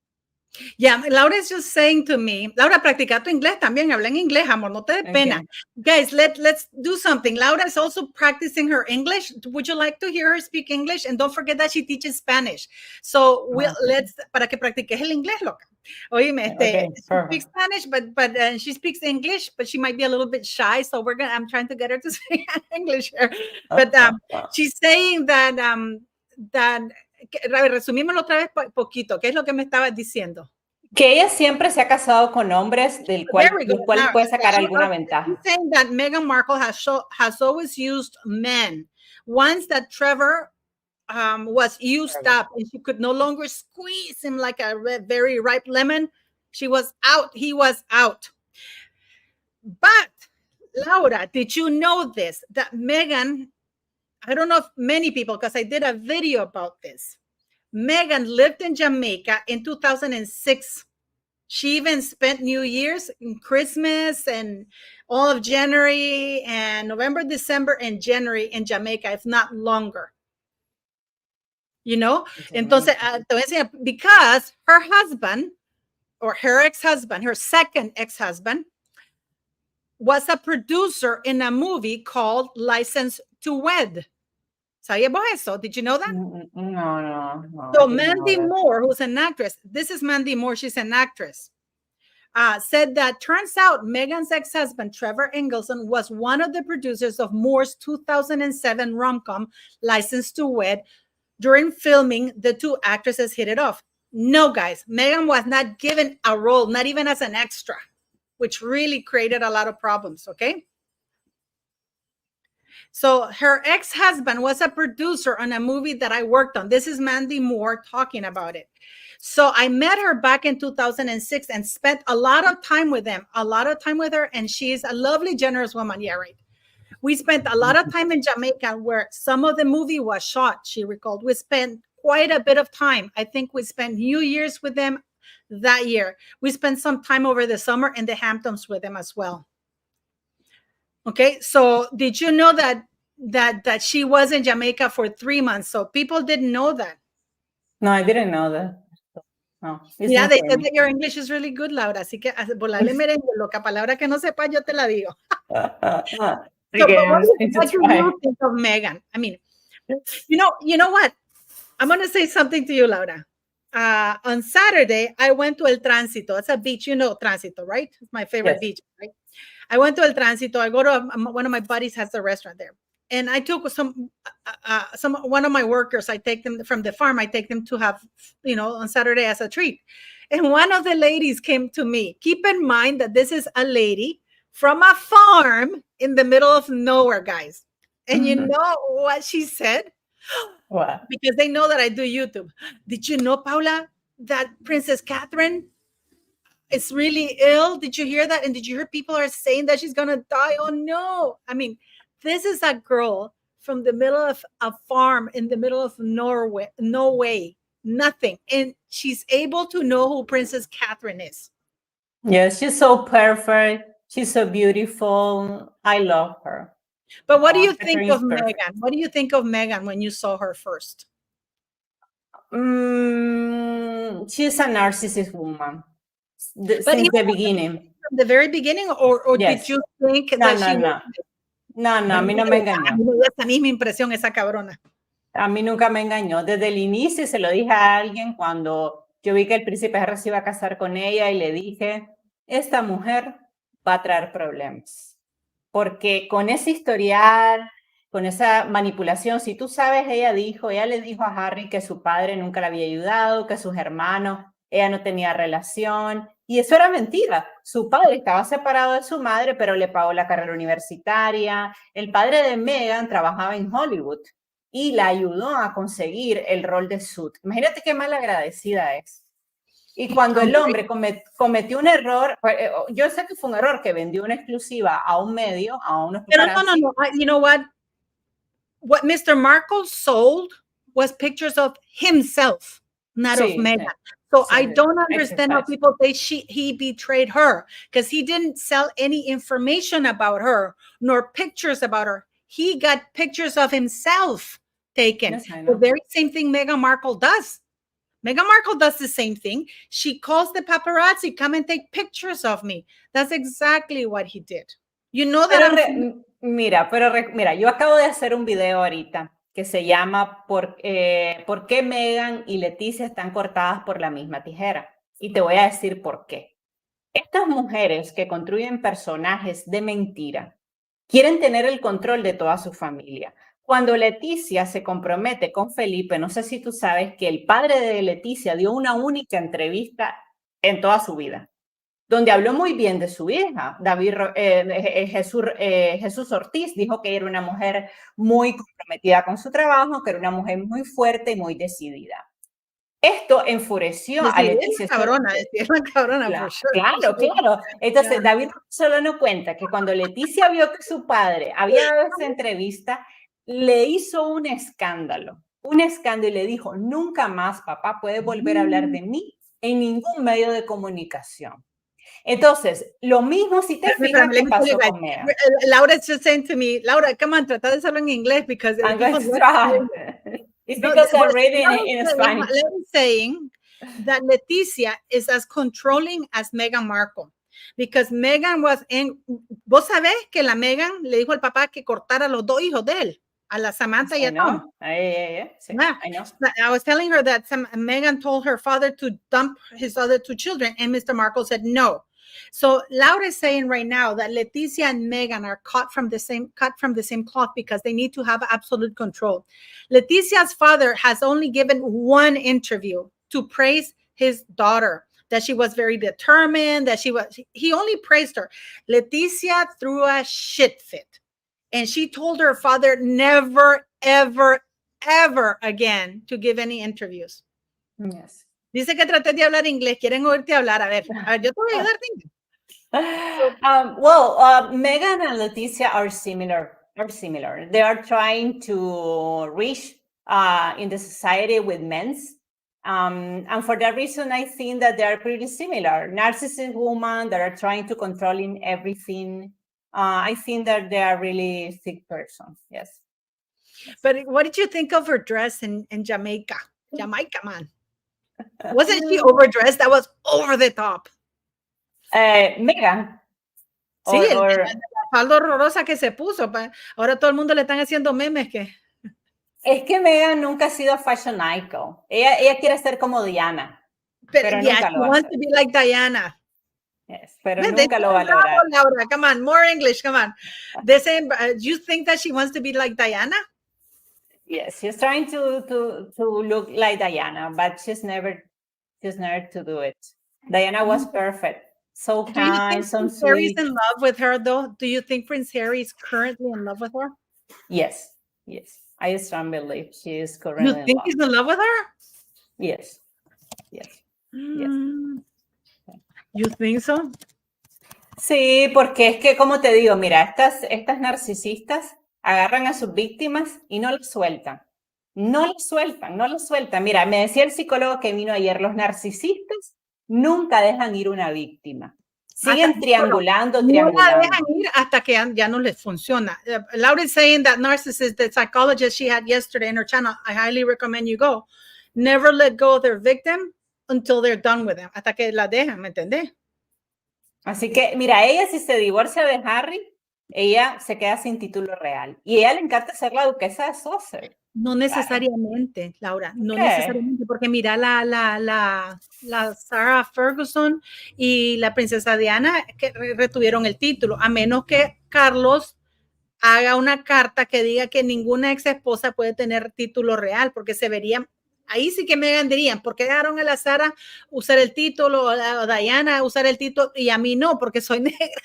S1: Yeah, Laura is just saying to me, Laura, practica tu inglés también, habla en inglés, amor, no te dé pena. Guys, let's do something. Laura is also practicing her English. Would you like to hear her speak English? And don't forget that she teaches Spanish. So let's, para que practiques el inglés, loca. Oíme, she speaks Spanish, but she speaks English, but she might be a little bit shy. So I'm trying to get her to speak English here. But she's saying that, resumímoslo otra vez poquito. ¿Qué es lo que me estabas diciendo?
S2: Que ella siempre se ha casado con hombres del cual puede sacar alguna ventaja.
S1: She's saying that Meghan Markle has always used men. Once that Trevor was used up and she could no longer squeeze him like a very ripe lemon, she was out. He was out. But Laura, did you know this? That Meghan, I don't know if many people, because I did a video about this. Meghan lived in Jamaica in 2006. She even spent New Year's and Christmas and all of January and November, December, and January in Jamaica, if not longer. You know? Entonces, because her husband, or her ex-husband, her second ex-husband, was a producer in a movie called License to Wed. ¿Sabías eso? Did you know that?
S2: No.
S1: So Mandy Moore, who's an actress, this is Mandy Moore, she's an actress, said that turns out Meghan's ex-husband, Trevor Engelson, was one of the producers of Moore's 2007 rom-com, License to Wed. During filming, the two actresses hit it off. No, guys, Meghan was not given a role, not even as an extra, which really created a lot of problems, okay? So her ex-husband was a producer on a movie that I worked on. This is Mandy Moore talking about it. So I met her back in 2006 and spent a lot of time with her. And she's a lovely, generous woman. Yeah, right. We spent a lot of time in Jamaica where some of the movie was shot, she recalled. We spent quite a bit of time. I think we spent New Year's with them that year. We spent some time over the summer in the Hamptons with them as well. Okay, so did you know that she was in Jamaica for 3 months? So people didn't know that.
S2: No, I didn't know that. No,
S1: yeah, they said that your English is really good, Laura. Así que volarle merengue, loca, palabra que no sepa, yo te la digo. So, but what do you think of Meghan? I mean, you know what? I'm going to say something to you, Laura. On Saturday, I went to El Tránsito. It's a beach, you know, Tránsito, right? It's my favorite beach, right? I went to El Tránsito. I go to one of my buddies has a restaurant there. And I took one of my workers, I take them from the farm, I take them to have, on Saturday as a treat. And one of the ladies came to me. Keep in mind that this is a lady from a farm in the middle of nowhere, guys. And you know what she said?
S2: What?
S1: Because they know that I do YouTube. Did you know, Paula, that Princess Catherine is really ill? Did you hear that? And did you hear people are saying that she's going to die? Oh, no. I mean, this is a girl from the middle of a farm in the middle of Norway, nothing. And she's able to know who Princess Catherine is.
S2: Yes, she's so perfect. She's so beautiful. I love her.
S1: But what do you think of Meghan? What do you think of Meghan when you saw her first?
S2: She's a narcissist woman. Since the beginning.
S1: From the very beginning? Or yes. Did you think that she was...
S2: No, a mí no me engañó.
S1: A mí me dio esa misma impresión, esa cabrona.
S2: A mí nunca me engañó. Desde el inicio se lo dije a alguien cuando yo vi que el príncipe Harry se iba a casar con ella y le dije, esta mujer va a traer problemas. Porque con ese historial, con esa manipulación, si tú sabes, ella le dijo a Harry que su padre nunca le había ayudado, que sus hermanos ella no tenía relación, y eso era mentira. Su padre estaba separado de su madre, pero le pagó la carrera universitaria. El padre de Meghan trabajaba en Hollywood y la ayudó a conseguir el rol de Sud. Imagínate qué mal agradecida es. Y cuando el hombre cometió un error, yo sé que fue un error que vendió una exclusiva a un medio, a unos paparazzi.
S1: No. You know what? What Mr. Markle sold was pictures of himself, not of Meghan. So I don't understand how people say he betrayed her, because he didn't sell any information about her, nor pictures about her. He got pictures of himself taken.
S2: Yes, I know.
S1: The very same thing Meghan Markle does. Meghan Markle does the same thing. She calls the paparazzi, come and take pictures of me. That's exactly what he did. You know that
S2: mira, yo acabo de hacer un video ahorita que se llama ¿Por qué Meghan y Letizia están cortadas por la misma tijera? Y te voy a decir por qué. Estas mujeres que construyen personajes de mentira quieren tener el control de toda su familia. Cuando Letizia se compromete con Felipe, no sé si tú sabes que el padre de Letizia dio una única entrevista en toda su vida, donde habló muy bien de su hija. Jesús Ortiz dijo que era una mujer muy comprometida con su trabajo, que era una mujer muy fuerte y muy decidida. Esto enfureció a Letizia.
S1: Cabrona,
S2: claro, claro. Entonces, David Solano cuenta que cuando Letizia vio que su padre había dado esa entrevista, le hizo un escándalo y le dijo, nunca más, papá, puedes volver a hablar de mí en ningún medio de comunicación. Entonces, lo mismo si te fijas que pasó con Meghan.
S1: Laura's just saying to me, Laura, come on, trata de hacerlo en inglés, because
S2: I'm going to try. It's because I'm reading in Spanish.
S1: Laura's saying that Letizia is as controlling as Meghan Markle, because Meghan was in, vos sabés que la Meghan le dijo al papá que cortara los dos hijos de él, a la Samantha y a Tom.
S2: I know.
S1: I was telling her that Meghan told her father to dump his other two children, and Mr. Markle said no. So Laura is saying right now that Letizia and Meghan are cut from the same cloth, because they need to have absolute control. Leticia's father has only given one interview to praise his daughter, that she was very determined, he only praised her. Letizia threw a shit fit. And she told her father never, ever, ever again to give any interviews.
S2: Yes.
S1: Dice que traté de hablar inglés. ¿Quieren oírte hablar? A ver, yo te voy a ayudar.
S2: Meghan and Letizia are similar. They are trying to reach in the society with men's. And for that reason, I think that they are pretty similar. Narcissist women that are trying to control in everything. I think that they are really thick persons. Yes.
S1: But what did you think of her dress in Jamaica? Jamaica, man. Wasn't she overdressed? That was over the top.
S2: Meghan.
S1: Sí, el faldo horrorosa que se puso. Ahora todo el mundo le están haciendo memes que...
S2: Es que Meghan nunca ha sido fashion icon. Ella quiere ser como Diana. Pero nunca lo va a hacer.
S1: She wants to be like Diana.
S2: Yes, pero nunca lo va a lograr.
S1: Laura, come on, more English, come on. The same, you think that she wants to be like Diana?
S2: Yes, she's trying to look like Diana, but she's never to do it. Diana was perfect. So kind, so sweet.
S1: Harry's in love with her, though? Do you think Prince Harry is currently in love with her?
S2: Yes. I strongly believe she is currently in love.
S1: You think he's in love with her?
S2: Yes.
S1: You think so?
S2: Sí, porque es que, como te digo, mira, estas narcisistas agarran a sus víctimas y no las sueltan. No las sueltan. Mira, me decía el psicólogo que vino ayer, los narcisistas nunca dejan ir una víctima. Siguen triangulando.
S1: No la dejan ir hasta que ya no les funciona. Laura is saying that narcissist, the psychologist she had yesterday in her channel, I highly recommend you go, never let go of their victim until they're done with them, hasta que la dejan, ¿me entendés?
S2: Así que, mira, ella si se divorcia de Harry, ella se queda sin título real. Y a ella le encanta ser la duquesa de Sussex.
S1: No necesariamente, Laura, no necesariamente, porque mira la Sarah Ferguson y la princesa Diana que retuvieron el título, a menos que Carlos haga una carta que diga que ninguna ex esposa puede tener título real, porque se vería Ahí sí que Meghan dirían, ¿por qué dejaron a la Sara usar el título, o a Diana usar el título y a mí no, porque soy negra?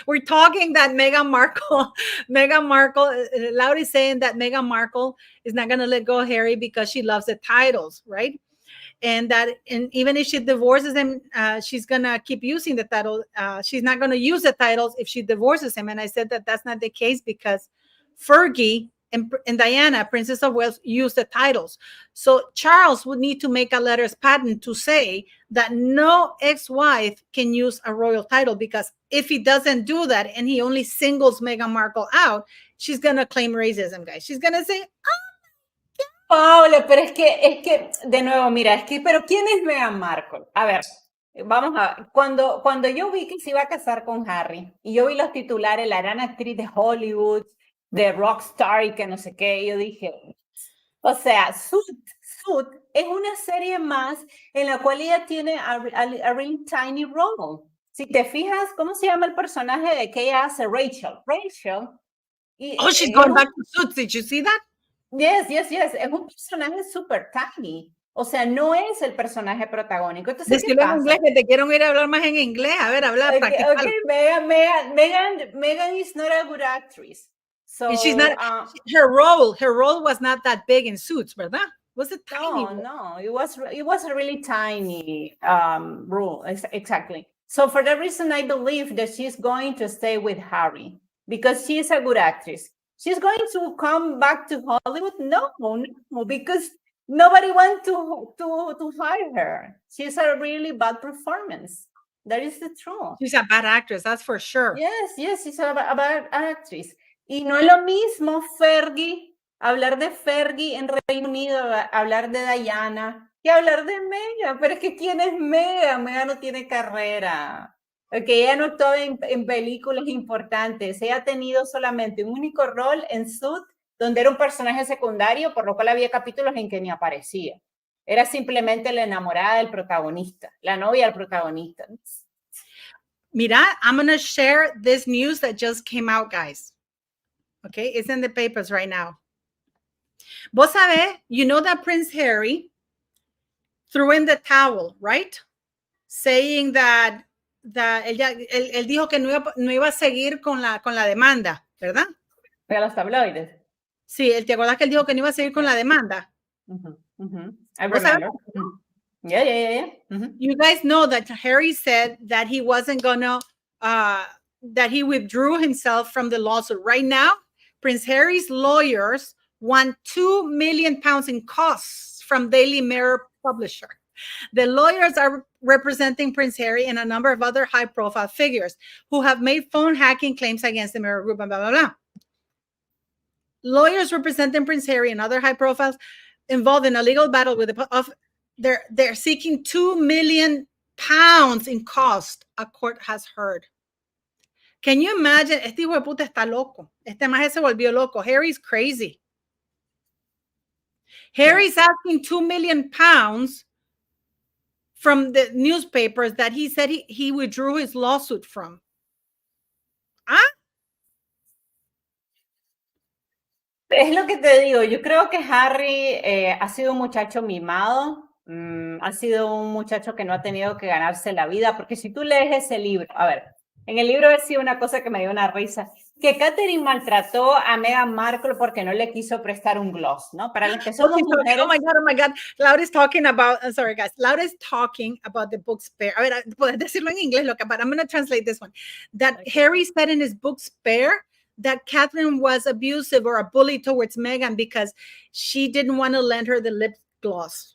S1: We're talking that Meghan Markle, Laura is saying that Meghan Markle is not going to let go of Harry because she loves the titles, right? And even if she divorces him, she's going to keep using the title. She's not going to use the titles if she divorces him. And I said that that's not the case because Fergie and Diana, Princess of Wales, use the titles. So Charles would need to make a letters patent to say that no ex-wife can use a royal title, because if he doesn't do that and he only singles Meghan Markle out, she's going to claim racism, guys. She's going to say,
S2: Paula, pero es que, de nuevo, mira, pero ¿quién es Meghan Markle? A ver, vamos a ver. Cuando yo vi que se iba a casar con Harry, y yo vi los titulares, la gran actriz de Hollywood, de rockstar y que no sé qué, yo dije, o sea, Suit es una serie más en la cual ella tiene a really tiny role. Si te fijas, ¿cómo se llama el personaje de que ella hace? Rachel.
S1: oh, she's going back to Suits. Did you see that?
S2: Yes. Es un personaje super tiny. O sea, no es el personaje protagónico. Entonces,
S1: Decirlo en inglés, que te quiero ir a hablar más en inglés. A ver, habla, practicar.
S2: Okay, Meghan is not a good actress. So,
S1: and she's not, her role was not that big in Suits, ¿verdad? Was it tiny?
S2: No, it was a really tiny role, exactly. So for that reason, I believe that she's going to stay with Harry because she's a good actress. She's going to come back to Hollywood? No, because nobody wants to hire her. She's a really bad performance. That is the truth.
S1: She's a bad actress, that's for sure.
S2: Yes, she's a bad actress. Y no es lo mismo hablar de Fergie en Reino Unido, hablar de Diana, que hablar de Meghan. Pero es que ¿quién es Meghan? Meghan no tiene carrera. Okay, ella no actuó en películas importantes. Ella ha tenido solamente un único rol en Suits, donde era un personaje secundario, por lo cual había capítulos en que ni aparecía. Era simplemente la enamorada del protagonista, la novia del protagonista.
S1: Mira, I'm going to share this news that just came out, guys. Okay, it's in the papers right now. Vos sabés, you know that Prince Harry threw in the towel, right? Saying that él dijo que no iba a seguir con la demanda, ¿verdad?
S2: De los tabloides.
S1: Sí, ¿te acuerdas que él dijo que no iba a seguir con la demanda?
S2: I remember. Yeah.
S1: You guys know that Harry said that he wasn't gonna, that he withdrew himself from the lawsuit. Right now, Prince Harry's lawyers want £2 million in costs from Daily Mirror publisher. The lawyers are representing Prince Harry and a number of other high-profile figures who have made phone hacking claims against the Mirror Group and blah, blah, blah. Lawyers representing Prince Harry and other high profiles involved in a legal battle with they're seeking £2 million in cost, a court has heard. Can you imagine? Este hijo de puta está loco. Este maje se volvió loco. Harry's crazy. Harry's asking £2 million from the newspapers that he said he withdrew his lawsuit from.
S2: Es lo que te digo, yo creo que Harry ha sido un muchacho mimado, ha sido un muchacho que no ha tenido que ganarse la vida, porque si tú lees ese libro, a ver, en el libro decía una cosa que me dio una risa, que Catherine maltrató a Meghan Markle porque no le quiso prestar un gloss, ¿no? Para las que somos mujeres...
S1: Oh my God. Laura is talking about, sorry guys, Laura is talking about the book Spare. A ver, puedes decirlo en inglés, but I'm going to translate this one. That okay. Harry said in his book Spare that Catherine was abusive or a bully towards Meghan because she didn't want to lend her the lip gloss.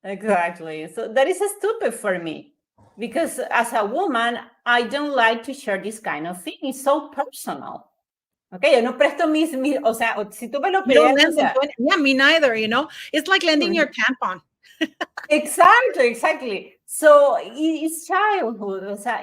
S2: Exactly. So that is stupid for me. Because as a woman, I don't like to share this kind of thing. It's so personal. Okay, yo no presto mis o sea, si tú me lo pides,
S1: yeah, me neither, you know. It's like lending your tampon.
S2: Exactly. So, it's childhood, o sea,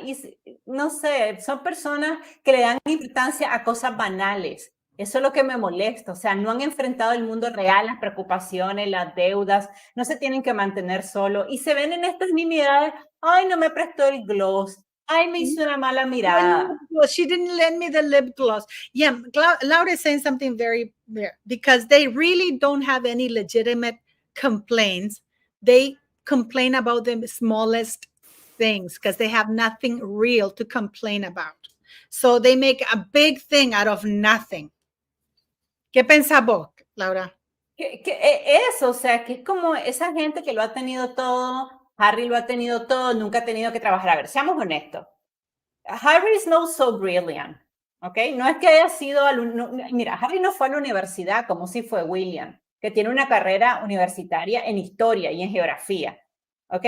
S2: no sé, son personas que le dan importancia a cosas banales. Eso es lo que me molesta, o sea, no han enfrentado el mundo real, las preocupaciones, las deudas, no se tienen que mantener solo y se ven en estas nimiedades, ay, no me prestó el gloss, ay, me hizo una mala mirada.
S1: She didn't lend me the lip gloss. Yeah, Laura is saying something very rare because they really don't have any legitimate complains, they complain about the smallest things because they have nothing real to complain about. So they make a big thing out of nothing. ¿Qué pensás vos, Laura?
S2: Eso, o sea, que es como esa gente que lo ha tenido todo, Harry lo ha tenido todo, nunca ha tenido que trabajar. A ver, seamos honestos. Harry is not so brilliant, ¿ok? No es que haya sido, mira, Harry no fue a la universidad como si fue William, que tiene una carrera universitaria en historia y en geografía, ¿ok?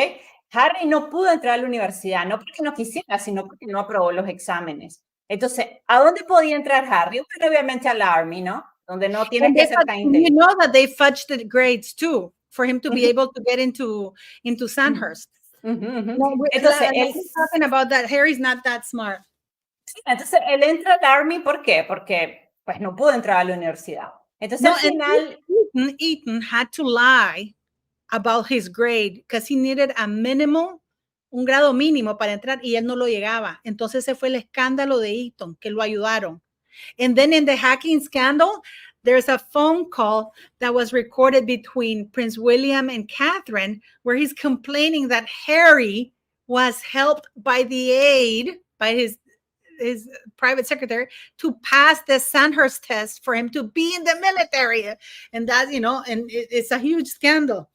S2: Harry no pudo entrar a la universidad, no porque no quisiera, sino porque no aprobó los exámenes. Entonces, ¿a dónde podía entrar Harry? Bueno, obviamente al Army, ¿no? Donde no tienes que ser tan inteligente.
S1: You know that they fudged the grades too for him to be able to get into Sandhurst. No,
S2: entonces,
S1: él talking about that. Harry's not that smart.
S2: Entonces, él entra al Army, ¿por qué? Porque pues no pudo entrar a la universidad. Entonces, al final...
S1: Eton had to lie about his grade because he needed a minimal, un grado mínimo para entrar y él no lo llegaba. Entonces, ese fue el escándalo de Eton, que lo ayudaron. And then in the hacking scandal, there's a phone call that was recorded between Prince William and Catherine, where he's complaining that Harry was helped by the aide, by his private secretary, to pass the Sandhurst test for him to be in the military. And that's, you know, and it's a huge scandal.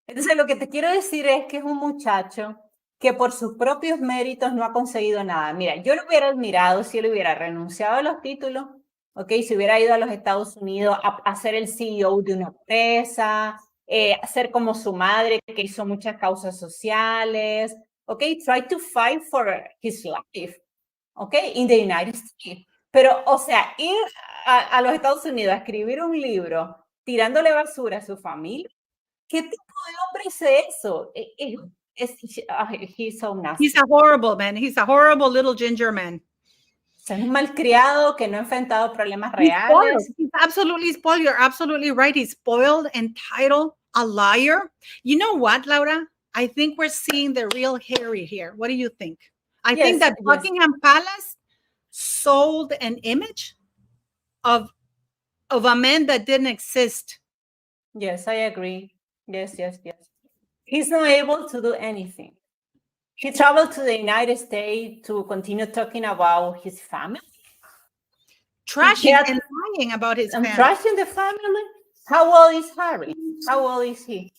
S2: Entonces, lo que te quiero decir es que es un muchacho que por sus propios méritos no ha conseguido nada. Mira, yo lo hubiera admirado si él hubiera renunciado a los títulos, ¿ok? Si hubiera ido a los Estados Unidos a ser el CEO de una empresa, a ser como su madre, que hizo muchas causas sociales, ¿ok? Try to fight for his life, ¿ok? In the United States. Pero, o sea, ir a los Estados Unidos a escribir un libro tirándole basura a su familia, ¿qué tipo de hombre es eso? He's so nasty.
S1: He's a horrible man. He's a horrible little ginger man.
S2: Es un malcriado que no ha enfrentado problemas reales.
S1: He's absolutely spoiled. You're absolutely right. He's spoiled, entitled, a liar. You know what, Laura? I think we're seeing the real Harry here. What do you think? I think that Buckingham Palace sold an image of a man that didn't exist.
S2: Yes, I agree. Yes. He's not able to do anything. He traveled to the United States to continue talking about his family.
S1: Trashing and lying about his family.
S2: Trashing the family? How old is Harry? How old is he?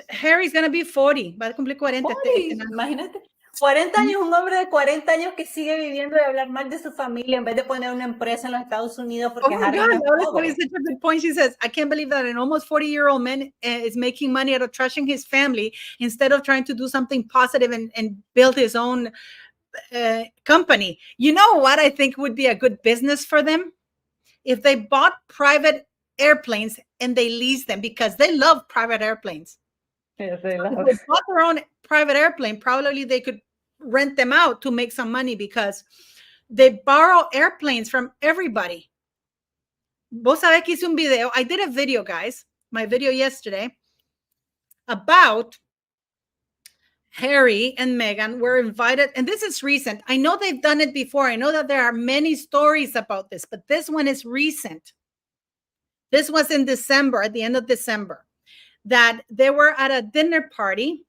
S1: Harry's going to be 40. Va a cumplir 40.
S2: 40, imagínate. 40 años, un hombre de 40 años que sigue viviendo de hablar mal de su familia en vez de poner una empresa en los Estados Unidos porque Harry no es pobre.
S1: Such a good point. She says, I can't believe that an almost 40-year-old man is making money out of trashing his family instead of trying to do something positive and build his own company. You know what I think would be a good business for them? If they bought private airplanes and they leased them, because they love private airplanes.
S2: Yes, they love.
S1: If they bought their own private airplane, probably they could rent them out to make some money because they borrow airplanes from everybody. Vos sabés que hice un video. I did a video, guys, my video yesterday, about Harry and Meghan were invited, and this is recent. I know they've done it before. I know that there are many stories about this, but this one is recent. This was in December, at the end of December, that they were at a dinner party,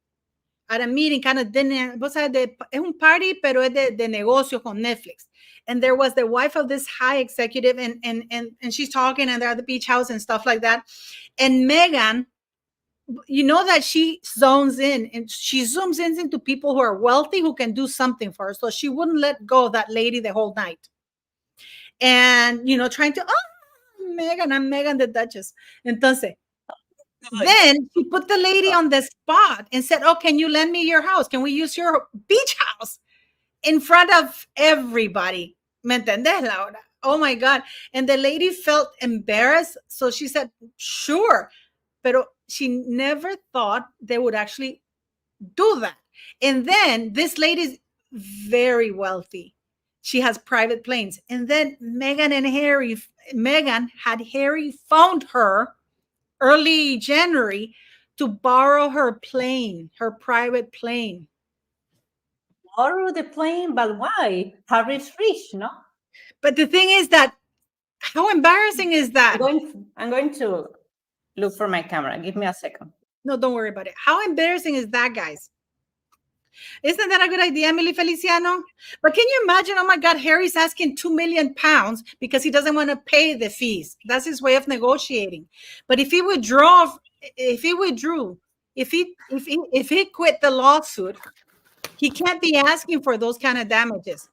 S1: at a meeting, kind of dinner. Vos sabés, es un party, pero es de negocio con Netflix. And there was the wife of this high executive, and she's talking, and they're at the beach house and stuff like that. And Meghan, you know that she zones in, and she zooms in into people who are wealthy, who can do something for her. So she wouldn't let go of that lady the whole night. And, you know, trying to, Meghan, I'm Meghan the Duchess. Entonces, then she put the lady on the spot and said, oh, can you lend me your house? Can we use your beach house? In front of everybody. ¿Me entendés, Laura? Oh my God. And the lady felt embarrassed. So she said, sure. Pero she never thought they would actually do that. And then this lady's very wealthy. She has private planes. And then Meghan had Harry phoned her early January to borrow her plane, her private plane.
S2: Borrow the plane, but why? Harry's rich, no?
S1: But the thing is that, how embarrassing is that?
S2: I'm going to look for my camera. Give me a second.
S1: No, don't worry about it. How embarrassing is that, guys? Isn't that a good idea, Emily Feliciano? But can you imagine? Oh my God, Harry's asking £2 million because he doesn't want to pay the fees. That's his way of negotiating. But if he quit the lawsuit, he can't be asking for those kind of damages.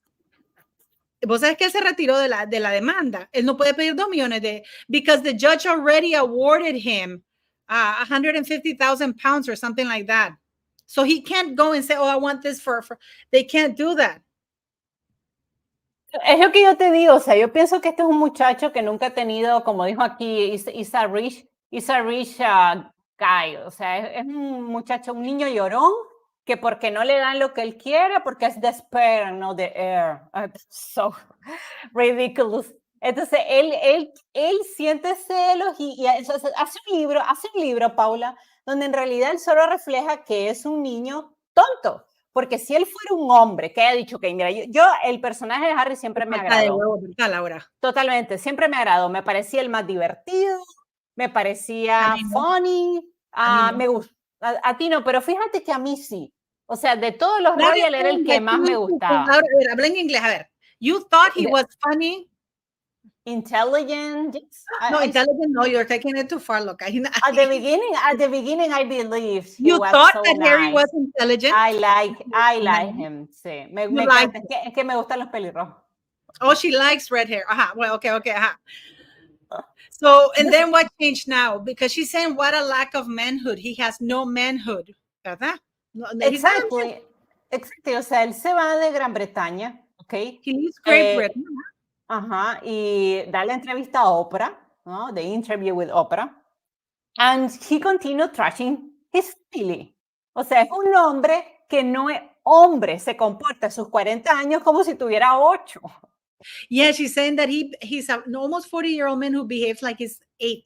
S1: Vos sabés que él se retiró de la demanda. Él no puede pedir 2 millones because the judge already awarded him 150,000 pounds or something like that. So he can't go and say, oh, I want this for they can't do that.
S2: Es lo que yo te digo, o sea, yo pienso que este es un muchacho que nunca ha tenido, como dijo aquí, is a rich guy, o sea, es un muchacho, un niño llorón, que porque no le dan lo que él quiere, porque es the sperm, no the heir. So ridiculous. Entonces, él siente celos y hace un libro, Paula, donde en realidad él solo refleja que es un niño tonto. Porque si él fuera un hombre que haya dicho que, mira, yo el personaje de Harry siempre me agradó. Totalmente, siempre me agradó. Me parecía el más divertido, me parecía funny, me gusta. A ti no, pero fíjate que a mí sí. O sea, de todos los royal era el que más me gustaba.
S1: Habla en inglés, a ver. You thought he was funny?
S2: Intelligent. Yes.
S1: No, intelligent. No, you're taking it too far. Look,
S2: at the beginning, I believed
S1: you thought so that nice. Harry was intelligent.
S2: I like him. Sí, me encanta. Es que me gustan los pelirrojos.
S1: Oh, she likes red hair. Well, okay. So, and then what changed now? Because she's saying, what a lack of manhood. He has no manhood. ¿Verdad? No,
S2: exactly. O sea, él se va de Gran Bretaña, okay?
S1: He leaves Great Britain.
S2: Y da la entrevista a Oprah, ¿no? The interview with Oprah. And he continued trashing his family. O sea, es un hombre que no es hombre, se comporta a sus 40 años como si tuviera 8.
S1: Yeah, she's saying that he's an almost 40-year-old man who behaves like he's 8.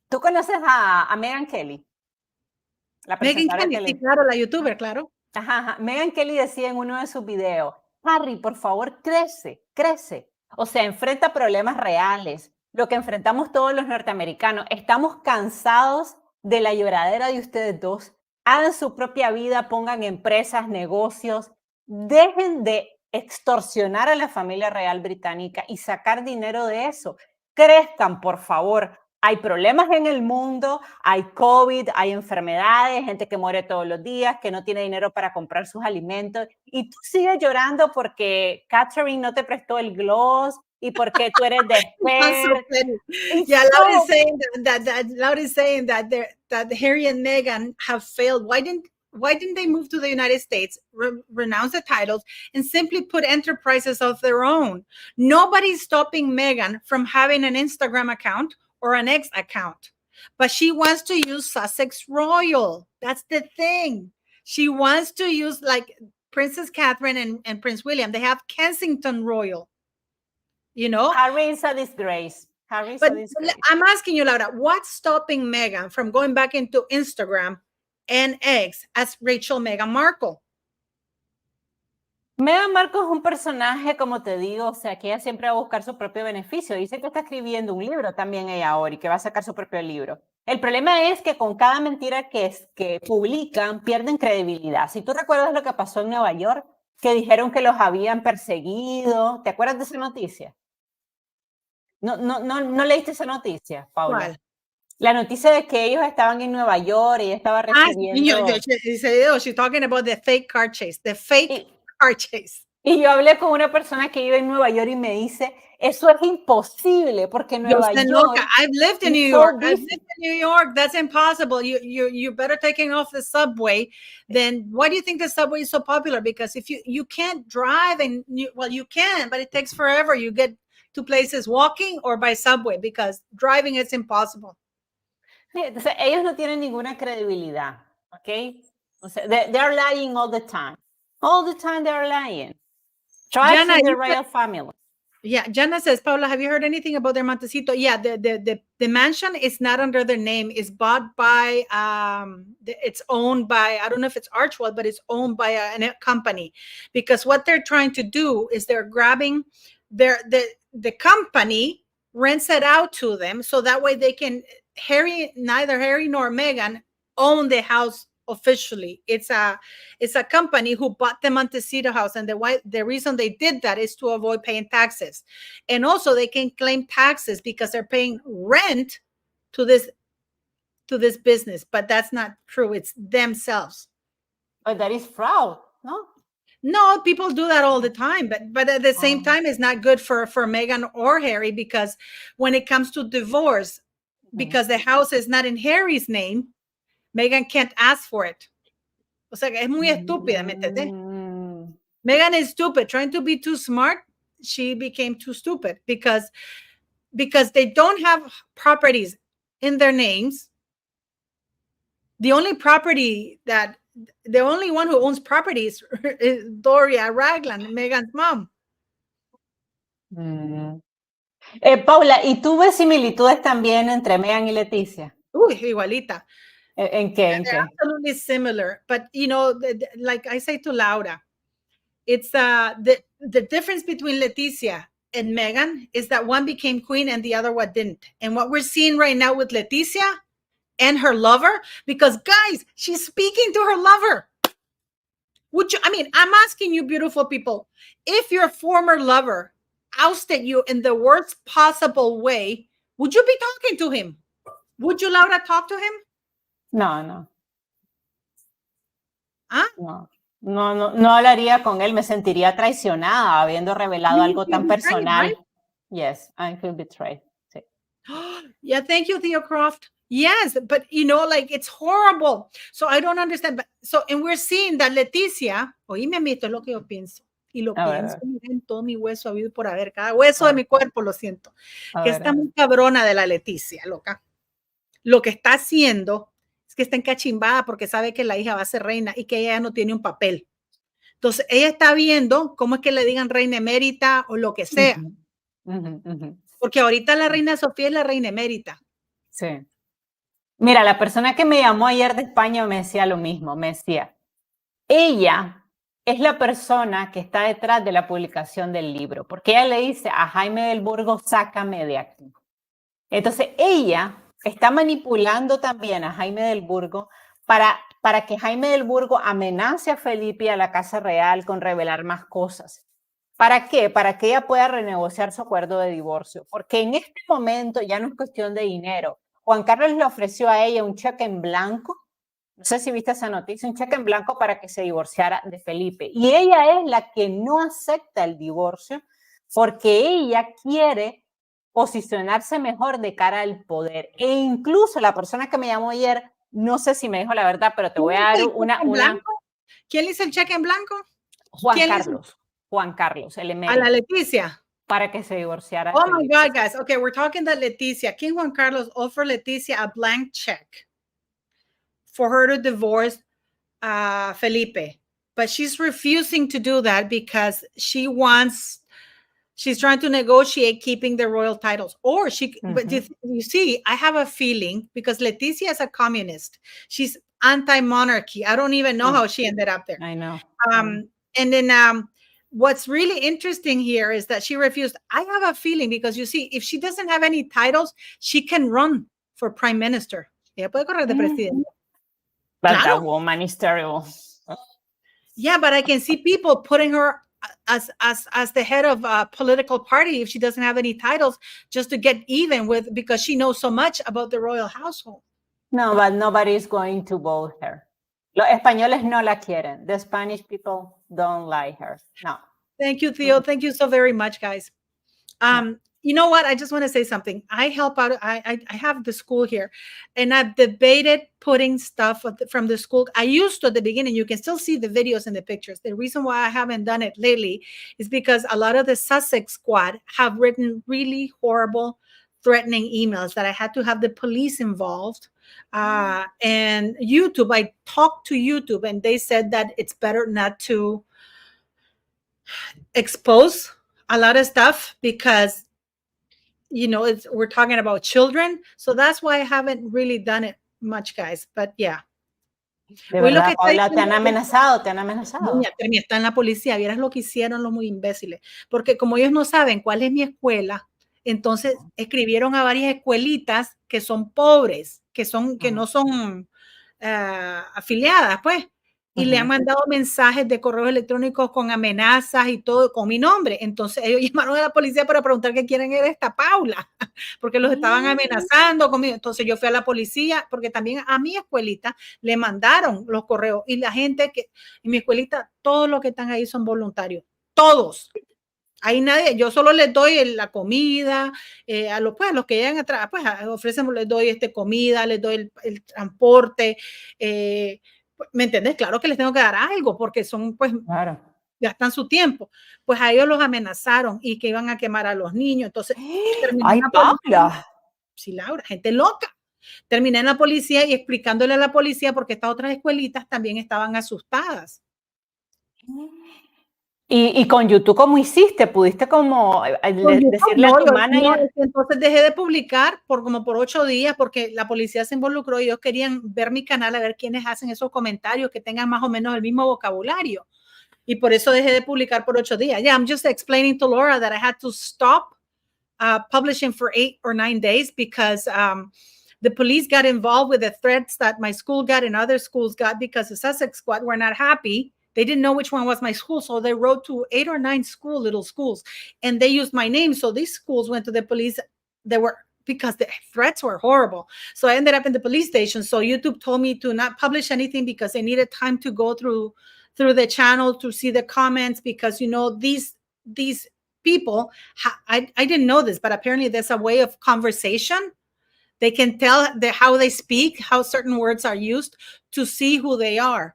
S2: ¿Tú conoces a Meghan Kelly?
S1: La presentadora Meghan Kelly, sí, claro, la youtuber, claro.
S2: Meghan Kelly decía en uno de sus videos, Harry, por favor, crece. O sea, enfrenta problemas reales, lo que enfrentamos todos los norteamericanos. Estamos cansados de la lloradera de ustedes dos. Hagan su propia vida, pongan empresas, negocios. Dejen de extorsionar a la familia real británica y sacar dinero de eso. Crezcan, por favor. Hay problemas en el mundo, hay COVID, hay enfermedades, gente que muere todos los días, que no tiene dinero para comprar sus alimentos. Y tú sigues llorando porque Catherine no te prestó el gloss y porque tú eres de
S1: Yeah, Laura is saying Laura is saying that Harry and Meghan have failed. Why didn't they move to the United States, renounce the titles, and simply put enterprises of their own? Nobody's stopping Meghan from having an Instagram account or an X account, but she wants to use Sussex Royal. That's the thing. She wants to use, like Princess Catherine and Prince William. They have Kensington Royal. You know,
S2: Harry is a disgrace.
S1: I'm asking you, Laura, what's stopping Meghan from going back into Instagram and X as Rachel Meghan Markle?
S2: Meghan Markle es un personaje, como te digo, o sea, que ella siempre va a buscar su propio beneficio. Dice que está escribiendo un libro también ella ahora y que va a sacar su propio libro. El problema es que con cada mentira que publican, pierden credibilidad. Si tú recuerdas lo que pasó en Nueva York, que dijeron que los habían perseguido. ¿Te acuerdas de esa noticia? ¿No leíste esa noticia, Paula?
S1: ¿Cuál?
S2: La noticia de que ellos estaban en Nueva York y ella estaba recibiendo...
S1: She's talking about the fake car chase, car chase.
S2: Y yo hablé con una persona que vive en Nueva York y me dice, eso es imposible porque Nueva York...
S1: I've lived in New York. I've lived in New York. That's impossible. You're better taking off the subway. Then why do you think the subway is so popular? Because if you can't drive you can, but it takes forever. You get to places walking or by subway because driving is impossible.
S2: Entonces, ellos no tienen ninguna credibilidad, ¿ok? O sea, they're lying all the time. All the time they're lying. Trashing the royal family.
S1: Yeah, Jana says, Paula, have you heard anything about their Montecito? Yeah, the mansion is not under their name. It's bought by, it's owned by, I don't know if it's Archwell, but it's owned by a company. Because what they're trying to do is they're grabbing the company, rents it out to them so that way they can, neither Harry nor Meghan own the house officially. It's a company who bought the Montecito house, and the reason they did that is to avoid paying taxes, and also they can claim taxes because they're paying rent to this business, but that's not true. It's themselves.
S2: But that is fraud, no?
S1: No, people do that all the time, but at the same time, it's not good for Meghan or Harry, because when it comes to divorce, because the house is not in Harry's name, Meghan can't ask for it. O sea, es muy estúpida, ¿me entiendes? Meghan is stupid. Trying to be too smart, she became too stupid because they don't have properties in their names. The only one who owns properties is Doria Ragland, Meghan's mom.
S2: Paula, ¿y tú ves similitudes también entre Meghan y Letizia?
S1: Uy, igualita.
S2: ¿En qué?
S1: They're absolutely similar, but like I say to Laura, it's the difference between Letizia and Meghan is that one became queen and the other one didn't. And what we're seeing right now with Letizia and her lover, because guys, she's speaking to her lover. I'm asking you, beautiful people, if your former lover ousted you in the worst possible way, would you be talking to him? Would you, Laura, talk to him?
S2: No.
S1: ¿Ah?
S2: No hablaría con él, me sentiría traicionada habiendo revelado algo tan personal. Right? Yes, I feel betrayed. Sí.
S1: Yeah, thank you, Theo Croft. Yes, but it's horrible. So I don't understand. And we're seeing that Letizia, oíme, esto es lo que yo pienso. Y lo pienso en todo mi hueso habido por haber, cada hueso de mi cuerpo lo siento. Que está muy cabrona de la Letizia, loca. Lo que está haciendo es que está encachimbada porque sabe que la hija va a ser reina y que ella no tiene un papel. Entonces, ella está viendo cómo es que le digan reina emérita o lo que sea. Porque ahorita la reina Sofía es la reina emérita.
S2: Sí. Mira, la persona que me llamó ayer de España me decía lo mismo, me decía, ella es la persona que está detrás de la publicación del libro, porque ella le dice a Jaime del Burgo, sácame de aquí. Entonces, ella está manipulando también a Jaime del Burgo para que Jaime del Burgo amenace a Felipe y a la Casa Real con revelar más cosas. ¿Para qué? Para que ella pueda renegociar su acuerdo de divorcio, porque en este momento ya no es cuestión de dinero. Juan Carlos le ofreció a ella un cheque en blanco, no sé si viste esa noticia, un cheque en blanco para que se divorciara de Felipe. Y ella es la que no acepta el divorcio porque ella quiere posicionarse mejor de cara al poder. E incluso la persona que me llamó ayer, no sé si me dijo la verdad, pero te voy a dar una...
S1: ¿Quién le hizo el cheque en blanco?
S2: Juan Carlos, el emérito.
S1: A la Letizia.
S2: Para que se divorciara.
S1: Oh my God, guys. Okay, we're talking that Letizia. King Juan Carlos offered Letizia a blank check for her to divorce Felipe. But she's refusing to do that because she's trying to negotiate keeping the royal titles. Or but you see, I have a feeling because Letizia is a communist. She's anti-monarchy. I don't even know how she ended up there.
S2: I know.
S1: And then what's really interesting here is that she refused. I have a feeling because you see, if she doesn't have any titles, she can run for prime minister. Ella puede correr de presidente.
S2: But that woman is terrible.
S1: Yeah, but I can see people putting her as the head of a political party if she doesn't have any titles, just to get even with, because she knows so much about the royal household.
S2: No, but nobody is going to vote her. Los españoles no la quieren. The Spanish people don't like her. No.
S1: Thank you, Theo. Thank you so very much, guys. You know what? I just want to say something. I help out. I have the school here, and I've debated putting stuff from the school. I used to at the beginning. You can still see the videos and the pictures. The reason why I haven't done it lately is because a lot of the Sussex squad have written really horrible, threatening emails that I had to have the police involved. And YouTube, I talked to YouTube, and they said that it's better not to expose a lot of stuff because we're talking about children, so that's why I haven't really done it much, guys. But yeah.
S2: De verdad, Paula, te han amenazado.
S1: Niña, está en la policía. Vieras lo que hicieron los muy imbéciles. Porque como ellos no saben cuál es mi escuela, Entonces escribieron a varias escuelitas que son pobres, que no son afiliadas, pues, y le han mandado mensajes de correos electrónicos con amenazas y todo con mi nombre. Entonces ellos llamaron a la policía para preguntar qué quieren era esta Paula, porque los estaban amenazando conmigo. Entonces yo fui a la policía, porque también a mi escuelita le mandaron los correos, y la gente que en mi escuelita, todos los que están ahí son voluntarios, todos. Ahí nadie, yo solo les doy la comida, a los que llegan atrás, pues ofrecen, les doy comida, les doy el transporte, ¿me entiendes? Claro que les tengo que dar algo, porque son, pues,
S2: Claro.
S1: gastan su tiempo. Pues a ellos los amenazaron y que iban a quemar a los niños. Entonces, terminé
S2: ¡Ay,
S1: en la policía.
S2: Paula!
S1: Sí, Laura, gente loca. Terminé en la policía y explicándole a la policía, porque estas otras escuelitas también estaban asustadas.
S2: Y con YouTube, ¿cómo hiciste? ¿Pudiste como decirle a tu manager?
S1: Entonces dejé de publicar por 8 días, porque la policía se involucró y ellos querían ver mi canal, a ver quiénes hacen esos comentarios que tengan más o menos el mismo vocabulario. Y por eso dejé de publicar por 8 días. Yeah, I'm just explaining to Laura that I had to stop publishing for 8 or 9 days because the police got involved with the threats that my school got and other schools got, because the Sussex squad were not happy. They didn't know which one was my school, so they wrote to 8 or 9 little schools, and they used my name. So these schools went to the police. Because the threats were horrible. So I ended up in the police station. So YouTube told me to not publish anything because they needed time to go through the channel to see the comments, because these people, I didn't know this, but apparently there's a way of conversation. They can tell how they speak, how certain words are used, to see who they are.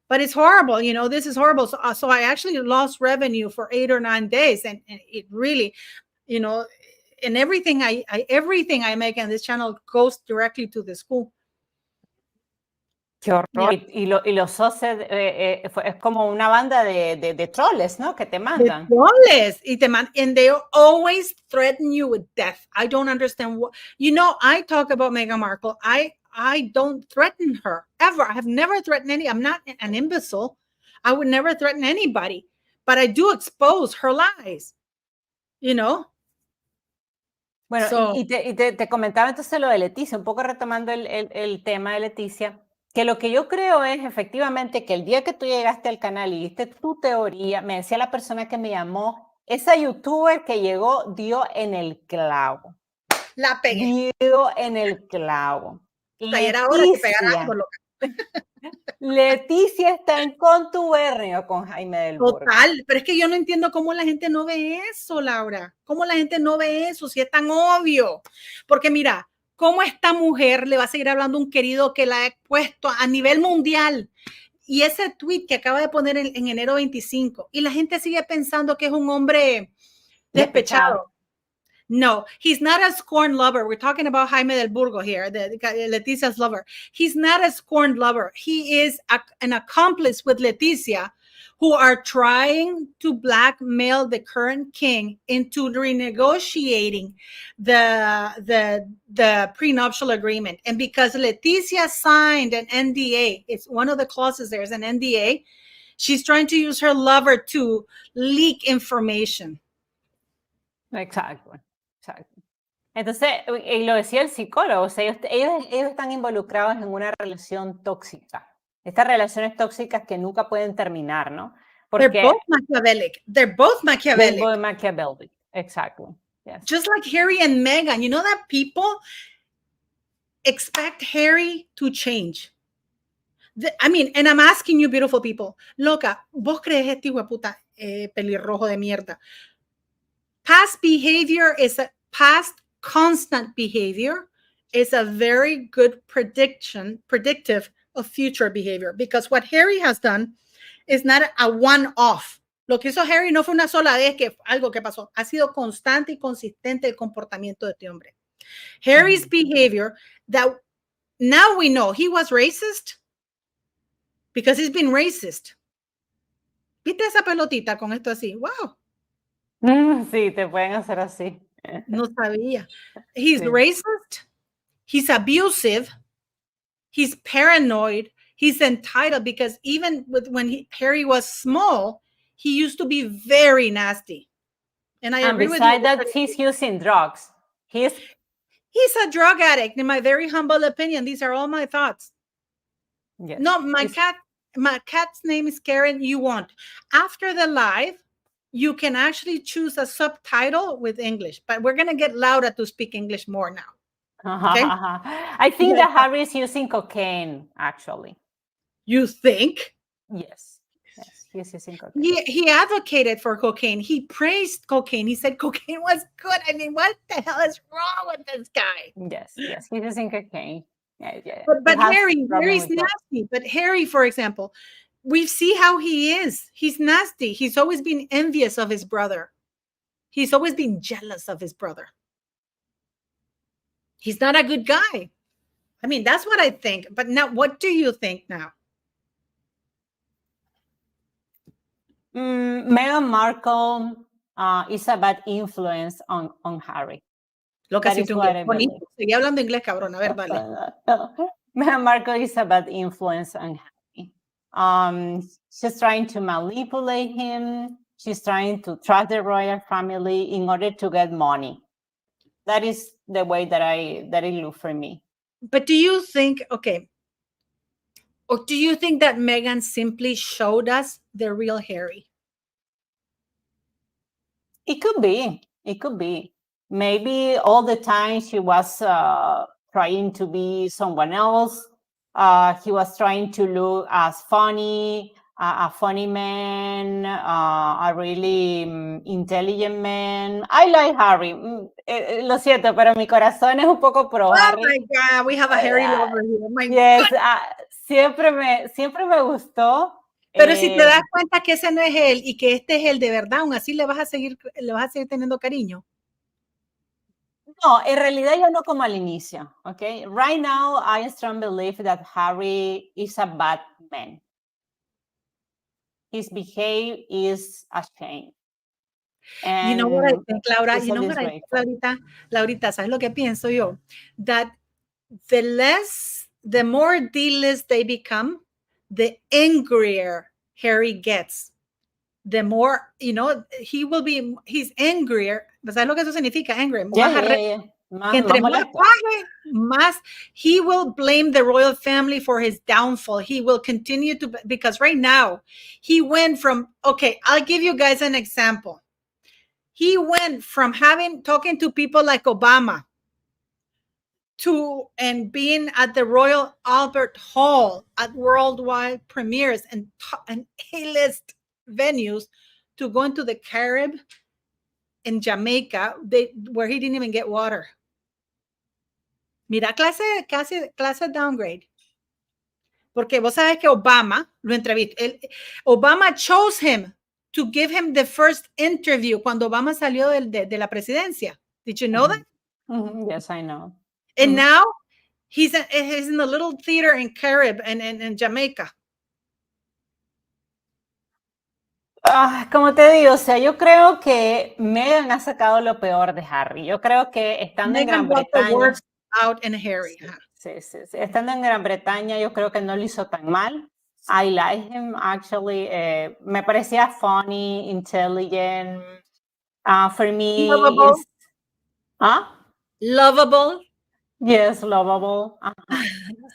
S1: But it's horrible. This is horrible. So I actually lost revenue for 8 or 9 days. And it really, and everything everything I make on this channel goes directly to the school.
S2: Qué horror. Yeah. Y los socios es como una banda de troles, ¿no? Que te mandan.
S1: De troles. And they always threaten you with death. I don't understand what. I talk about Meghan Markle. I don't threaten her ever. I have never threatened I'm not an imbecile. I would never threaten anybody. But I do expose her lies.
S2: Bueno, y te comentaba entonces lo de Letizia, un poco retomando el tema de Letizia, que lo que yo creo es efectivamente que el día que tú llegaste al canal y diste tu teoría, me decía la persona que me llamó, esa youtuber que llegó dio en el clavo.
S1: La pegué.
S2: Dio en el clavo.
S1: Era hora que pegara algo, loca.
S2: Letizia está en contubernio con Jaime del Burgo.
S1: Total, pero es que yo no entiendo cómo la gente no ve eso, Laura. ¿Cómo la gente no ve eso si es tan obvio? Porque mira, ¿cómo esta mujer le va a seguir hablando a un querido que la ha puesto a nivel mundial? Y ese tweet que acaba de poner en enero 25, y la gente sigue pensando que es un hombre despechado. No, he's not a scorned lover. We're talking about Jaime del Burgo here, Leticia's lover. He's not a scorned lover. He is an accomplice with Letizia, who are trying to blackmail the current king into renegotiating the prenuptial agreement. And because Letizia signed an NDA, it's one of the clauses, there's an NDA, she's trying to use her lover to leak information.
S2: Exacto. Entonces, y lo decía el psicólogo, o sea, ellos están involucrados en una relación tóxica. Estas relaciones tóxicas que nunca pueden terminar, ¿no?
S1: Porque they're both machiavellic. They're both
S2: machiavellic, exactly. Yes.
S1: Just like Harry and Meghan, you know that people expect Harry to change. And I'm asking you, beautiful people, loca, ¿vos crees este hijo de puta pelirrojo de mierda? Past constant behavior is a very good predictive of future behavior, because what Harry has done is not a one-off. Lo que hizo Harry no fue una sola vez que algo que pasó, ha sido constante y consistente el comportamiento de este hombre. Harry's behavior, that now we know he was racist because he's been racist. ¿Viste esa pelotita con esto así? Wow.
S2: Sí, te pueden hacer así.
S1: No sabía. He's racist. He's abusive. He's paranoid. He's entitled, because even when Harry was small, he used to be very nasty. And I
S2: And
S1: agree with you.
S2: besides that, he's using drugs.
S1: He's a drug addict, in my very humble opinion. These are all my thoughts.
S2: Yes.
S1: No, my cat's name is Karen. You won't. After the live, you can actually choose a subtitle with English, but we're gonna get Laura to speak English more now. Okay?
S2: I think that Harry is using cocaine, actually.
S1: You think?
S2: Yes. Yes, he's using cocaine.
S1: He advocated for cocaine. He praised cocaine. He said cocaine was good. I mean, what the hell is wrong with this guy?
S2: Yes, he's using cocaine. Yeah.
S1: But Harry's nasty. But Harry, for example, we see how he is. He's nasty. He's always been envious of his brother. He's always been jealous of his brother. He's not a good guy. I mean, that's what I think. But now, what do you think now?
S2: Meghan Markle is a bad influence on Harry.
S1: Lo que
S2: That is what I believe.
S1: Seguí hablando inglés, cabrón. A ver, dale.
S2: Meghan Markle is a bad influence on Harry. She's trying to manipulate him. She's trying to trust the royal family in order to get money. That is the way that it looks for me.
S1: But do you think, okay, or do you think that Meghan simply showed us the real Harry?
S2: It could be. It could be. Maybe all the time she was trying to be someone else. He was trying to look as funny, a funny man, a really intelligent man. I like Harry. Lo siento, pero mi corazón es un poco pro Harry.
S1: Oh my God, we have a Harry lover here. My
S2: yes, siempre me gustó.
S1: Pero si te das cuenta que ese no es él y que este es él de verdad, aún así le vas a seguir teniendo cariño.
S2: No, en realidad yo no como al inicio, okay? Right now, I strongly believe that Harry is a bad man. His behavior is a shame.
S1: You know what I think, Laura? You know what I think, Laurita, ¿sabes lo que pienso yo? That the more D-list they become, the angrier Harry gets. The more, he's angrier. ¿Sabes lo que eso significa? Angry. Entre más pague, más he will blame the royal family for his downfall. He will continue to, because right now he went from, okay, I'll give you guys an example. He went from talking to people like Obama and being at the Royal Albert Hall at worldwide premieres and A-list venues to going to the Caribbean in Jamaica, where he didn't even get water. Mira, clase downgrade. Porque vos sabes que Obama lo entrevistó. Obama chose him to give him the first interview cuando Obama salió de la presidencia. Did you know that?
S2: Yes, I know.
S1: And now he's in the little theater in Caribbean and in Jamaica.
S2: Como te digo, o sea, yo creo que Meghan ha sacado lo peor de Harry. Yo creo que estando en Gran Bretaña,
S1: out in Harry.
S2: Sí. Estando en Gran Bretaña, yo creo que no lo hizo tan mal. I like him, actually. Me parecía funny, intelligent. For me,
S1: lovable.
S2: Lovable. Yes, lovable.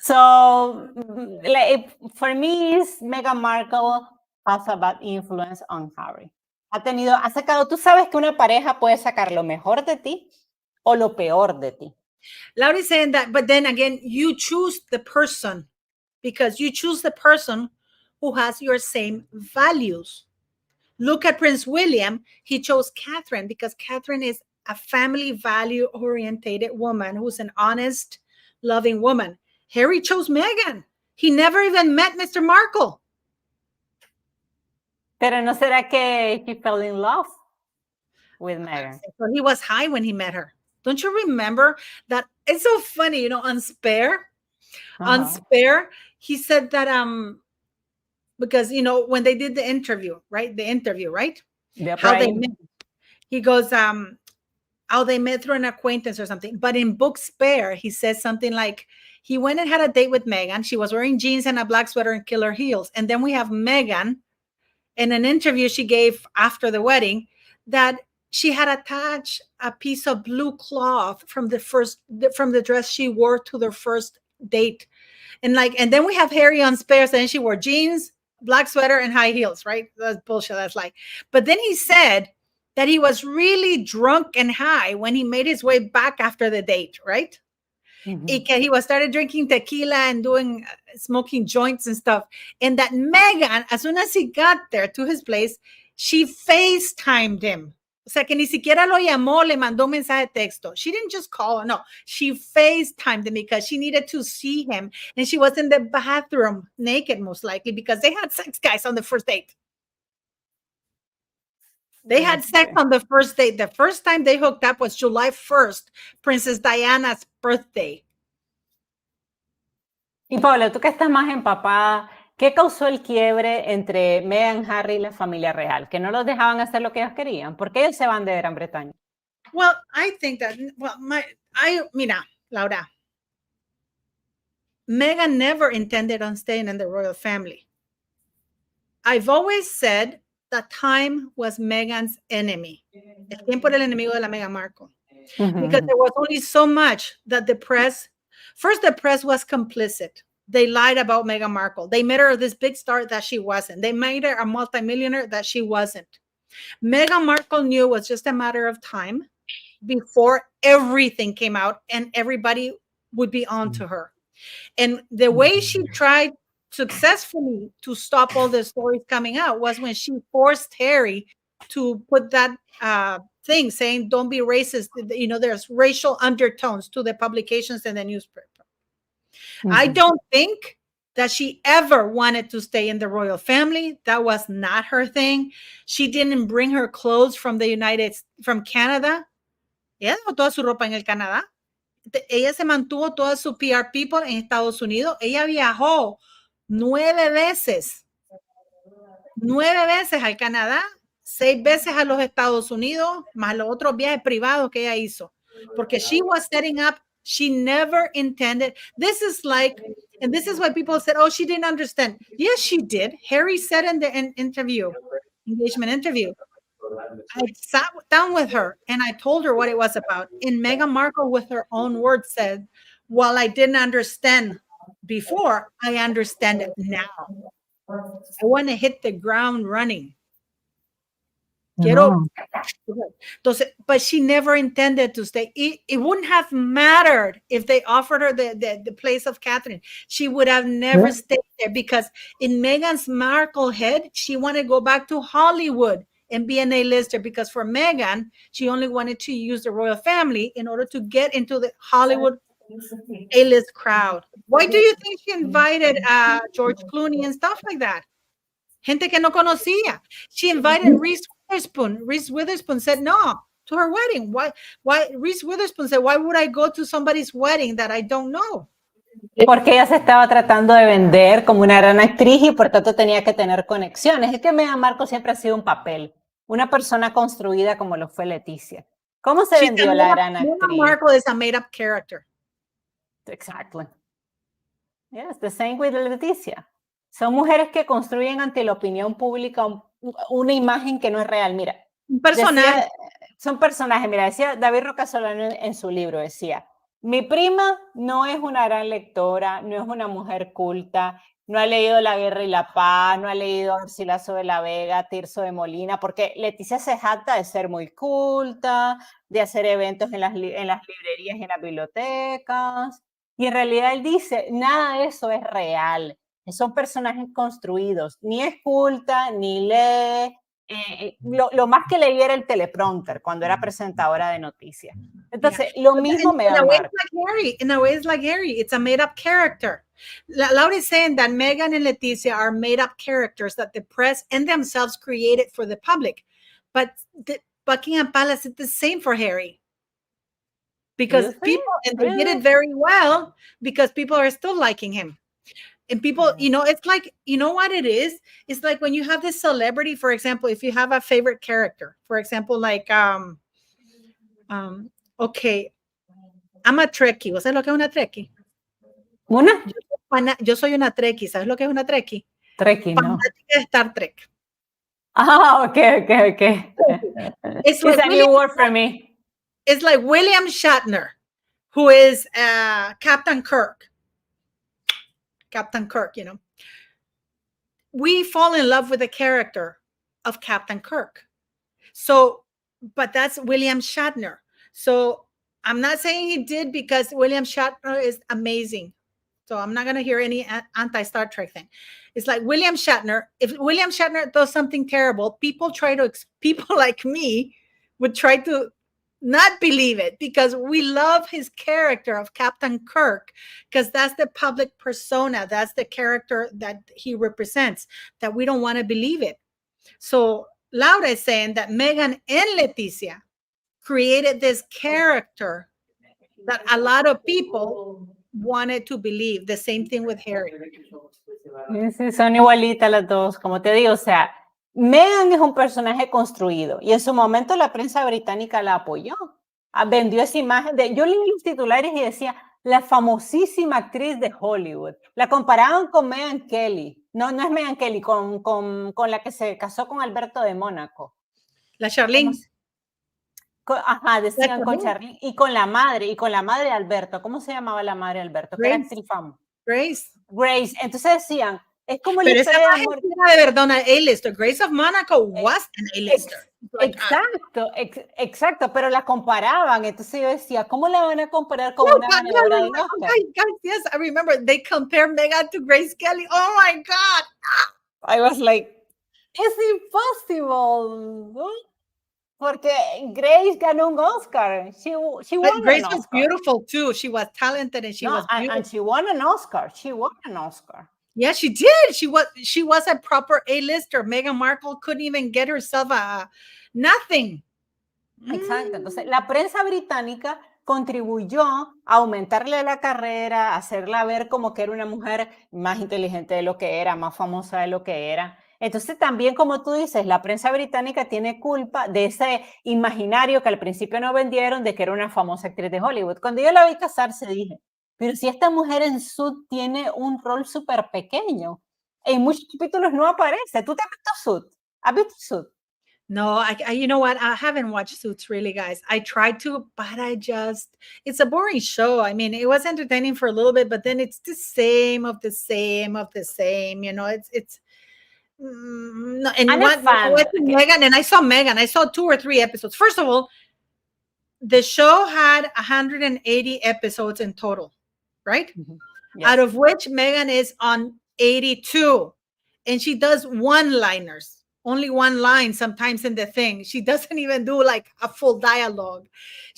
S2: So, for me, Meghan Markle has a bad influence on Harry. Ha sacado, tú sabes que una pareja puede sacar lo mejor de ti o lo peor de ti.
S1: Laura is saying that, but then again, you choose the person because you choose the person who has your same values. Look at Prince William. He chose Catherine because Catherine is a family value orientated woman who's an honest, loving woman. Harry chose Meghan. He never even met Mr. Markle.
S2: Pero no será que he fell in love with Meghan?
S1: So he was high when he met her. Don't you remember that? It's so funny, on Spare. On Spare, he said that because when they did the interview, right? How they met. He goes, how they met through an acquaintance or something. But in book Spare, he says something like he went and had a date with Meghan. She was wearing jeans and a black sweater and killer heels. And then we have Meghan in an interview she gave after the wedding that she had attached a piece of blue cloth from the dress she wore to their first date. And then we have Harry on spares, and she wore jeans, black sweater, and high heels, right? That's bullshit. That's like, but then he said that he was really drunk and high when he made his way back after the date, right? Y que he was started drinking tequila and doing smoking joints and stuff. And that Meghan, as soon as he got there to his place, she FaceTimed him. O sea, que ni siquiera lo llamó, le mandó un mensaje de texto. She didn't just call, no. She FaceTimed him because she needed to see him. And she was in the bathroom naked, most likely, because they had sex, guys, on the first date. They had sex on the first date. The first time they hooked up was July 1st, Princess Diana's birthday.
S2: Y Paula, tú que estás más empapada, ¿qué causó el quiebre entre Meghan, Harry y la familia real? Que no los dejaban hacer lo que ellos querían. ¿Por qué ellos se van de Gran Bretaña?
S1: Well, I think that, mira, Laura, Meghan never intended on staying in the royal family. I've always said that time was Meghan's enemy. El tiempo era el enemigo de la Meghan Markle. Because there was only so much that the press was complicit. They lied about Meghan Markle. They made her this big star that she wasn't. They made her a multimillionaire that she wasn't. Meghan Markle knew it was just a matter of time before everything came out and everybody would be on to her. And the way she tried successfully to stop all the stories coming out was when she forced Harry to put that thing saying, don't be racist. You know, there's racial undertones to the publications and the newspaper. I don't think that she ever wanted to stay in the royal family. That was not her thing. She didn't bring her clothes from Canada. Ella dejó toda su ropa en el Canadá. Ella se mantuvo toda su PR people en Estados Unidos. Ella viajó 9 veces al Canadá, 6 veces a los Estados Unidos, más los otros viajes privados que ella hizo. Porque she was setting up, she never intended. This is like, and this is why people said, oh, she didn't understand. Yes, she did. Harry said in the engagement interview, I sat down with her and I told her what it was about. And Meghan Markle, with her own words, said, well, I didn't understand before, I understand it now. I want to hit the ground running. Entonces, but she never intended to stay. It wouldn't have mattered if they offered her the place of Catherine. She would have never stayed there because in Meghan Markle's head, she wanted to go back to Hollywood and be an A-lister, because for Meghan, she only wanted to use the royal family in order to get into the Hollywood A-list crowd. Why do you think she invited George Clooney and stuff like that? Gente que no conocía. She invited Reese Witherspoon. Reese Witherspoon said no to her wedding. Why? Reese Witherspoon said, why would I go to somebody's wedding that I don't know?
S2: Porque ella se estaba tratando de vender como una gran actriz y por tanto tenía que tener conexiones. Es que Meghan Markle siempre ha sido un papel, una persona construida como lo fue Letizia. ¿Cómo se vendió la gran actriz?
S1: Meghan Markle is a made-up character.
S2: Exactly. Yes, the same with Letizia. Son mujeres que construyen ante la opinión pública una imagen que no es real. Mira,
S1: un personaje.
S2: Son personajes. Mira, decía David Roca Solano en su libro, decía, mi prima no es una gran lectora, no es una mujer culta, no ha leído La Guerra y la Paz, no ha leído Garcilaso de la Vega, Tirso de Molina, porque Letizia se jacta de ser muy culta, de hacer eventos en las librerías y en las bibliotecas. Y en realidad él dice, nada de eso es real. Son personajes construidos. Ni es culta, ni lee. Lo más que leía era el teleprompter cuando era presentadora de noticias. Entonces, lo mismo me da Mark.
S1: In a way, it's like Harry. It's a made-up character. Laura is saying that Meghan and Letizia are made-up characters that the press and themselves created for the public. But the Buckingham Palace did the same for Harry. Because people, and they did it very well, because people are still liking him. And people, you know, it's like, you know what it is? It's like when you have this celebrity, for example, if you have a favorite character, for example, like, okay, I'm a Trekkie. ¿Sabes lo que es una Trekkie?
S2: ¿Una?
S1: Yo soy una Trekkie. ¿Sabes lo que es una Trekkie?
S2: Trekkie, no.
S1: Fanática de Star Trek.
S2: Okay.
S1: It's
S2: It's
S1: like
S2: a new word for me.
S1: It's like William Shatner, who is Captain Kirk. Captain Kirk, you know. We fall in love with the character of Captain Kirk. So, but that's William Shatner. So I'm not saying he did, because William Shatner is amazing. So I'm not going to hear any anti-Star Trek thing. It's like William Shatner. If William Shatner does something terrible, people like me would try to not believe it, because we love his character of Captain Kirk, because that's the public persona. That's the character that he represents, that we don't want to believe it. So Laura is saying that Meghan and Letizia created this character that a lot of people wanted to believe. The same thing with Harry.
S2: Sí, son igualitas las dos, como te digo, o sea, Meghan es un personaje construido y en su momento la prensa británica la apoyó. Vendió esa imagen de, yo leí los titulares y decía, la famosísima actriz de Hollywood. La comparaban con Meghan Kelly. No es Meghan Kelly, con la que se casó con Alberto de Mónaco.
S1: La Charlene.
S2: Ajá, decían con Charlene y con la madre de Alberto. ¿Cómo se llamaba la madre de Alberto? Que era actriz famosa. Grace. Entonces decían, es como la historia de amor.
S1: Era de verdad una A-lister. Grace of Monaco was an A-lister.
S2: Exacto, pero la comparaban. Entonces yo decía, ¿cómo la van a comparar con una ganadora del Oscar?
S1: Oh my God, yes, I remember they compared Meghan to Grace Kelly. Oh my God.
S2: I was like, it's impossible, ¿no? Porque Grace ganó un Oscar. She won
S1: Grace
S2: an Oscar.
S1: was beautiful too. She was talented and she was beautiful.
S2: And she won an Oscar. She won an Oscar.
S1: Yeah, she did. She was a proper A-lister. Meghan Markle couldn't even get herself nothing.
S2: Exacto. Entonces, la prensa británica contribuyó a aumentarle la carrera, a hacerla ver como que era una mujer más inteligente de lo que era, más famosa de lo que era. Entonces también, como tú dices, la prensa británica tiene culpa de ese imaginario que al principio no vendieron de que era una famosa actriz de Hollywood. Cuando yo la vi casarse dije, pero si esta mujer en Suits tiene un rol súper pequeño, en muchos capítulos no aparece. ¿Tú te has visto Suits? ¿Has visto Suits?
S1: No, you know what? I haven't watched Suits really, guys. I tried to, but it's a boring show. I mean, it was entertaining for a little bit, but then it's the same of the same of the same. You know, it's. And
S2: I'm a fan.
S1: Meghan, and I saw Meghan. I saw 2 or 3 episodes. First of all, the show had 180 episodes in total, right?
S2: Mm-hmm. Yes.
S1: Out of which Meghan is on 82, and she does one-liners. Only one line sometimes in the thing. She doesn't even do like a full dialogue.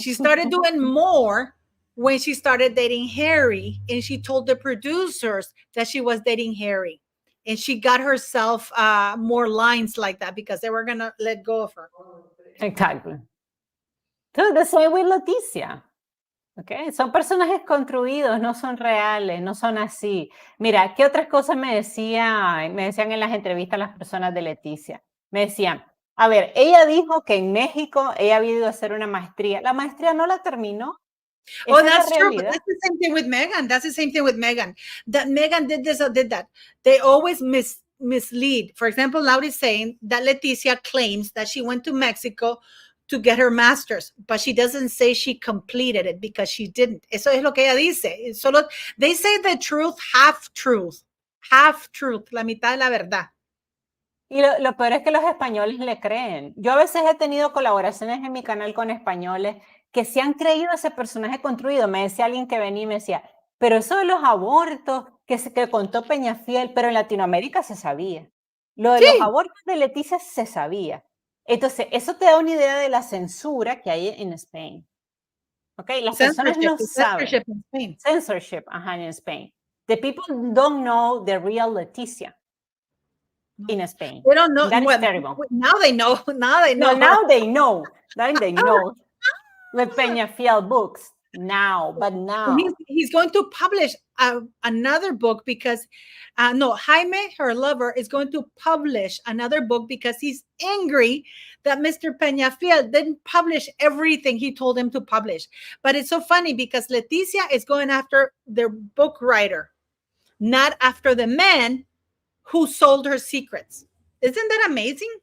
S1: She started doing more when she started dating Harry, and she told the producers that she was dating Harry, and she got herself more lines like that because they were going to let go of her.
S2: Exactly. So the same with Letizia. Okay. Son personajes construidos, no son reales, no son así. Mira, ¿qué otras cosas me decían en las entrevistas las personas de Letizia? Me decían, a ver, ella dijo que en México ella había ido a hacer una maestría. La maestría no la terminó.
S1: Oh, that's true. But that's the same thing with Meghan. That's the same thing with Meghan. That Meghan did this or did that. They always mislead. For example, Laura is saying that Letizia claims that she went to Mexico to get her master's, but she doesn't say she completed it because she didn't. Eso es lo que ella dice. Solo, they say the truth, half truth, la mitad de la verdad.
S2: Y lo peor es que los españoles le creen. Yo a veces he tenido colaboraciones en mi canal con españoles que se han creído ese personaje construido. Me decía alguien que venía y me decía, pero eso de los abortos que contó Peñafiel, pero en Latinoamérica se sabía. Lo de los abortos de Letizia se sabía. Entonces, eso te da una idea de la censura que hay en España. Okay, las personas no saben. Censorship in Spain. The people don't know the real Letizia in Spain.
S1: They don't know.
S2: That is terrible.
S1: Now they know. Now they know.
S2: No, now they know. Now they know. With Peñafiel books. Now.
S1: He's going to publish another book because, Jaime, her lover, is going to publish another book because he's angry that Mr. Peñafiel didn't publish everything he told him to publish. But it's so funny because Letizia is going after their book writer, not after the man who sold her secrets. Isn't that amazing?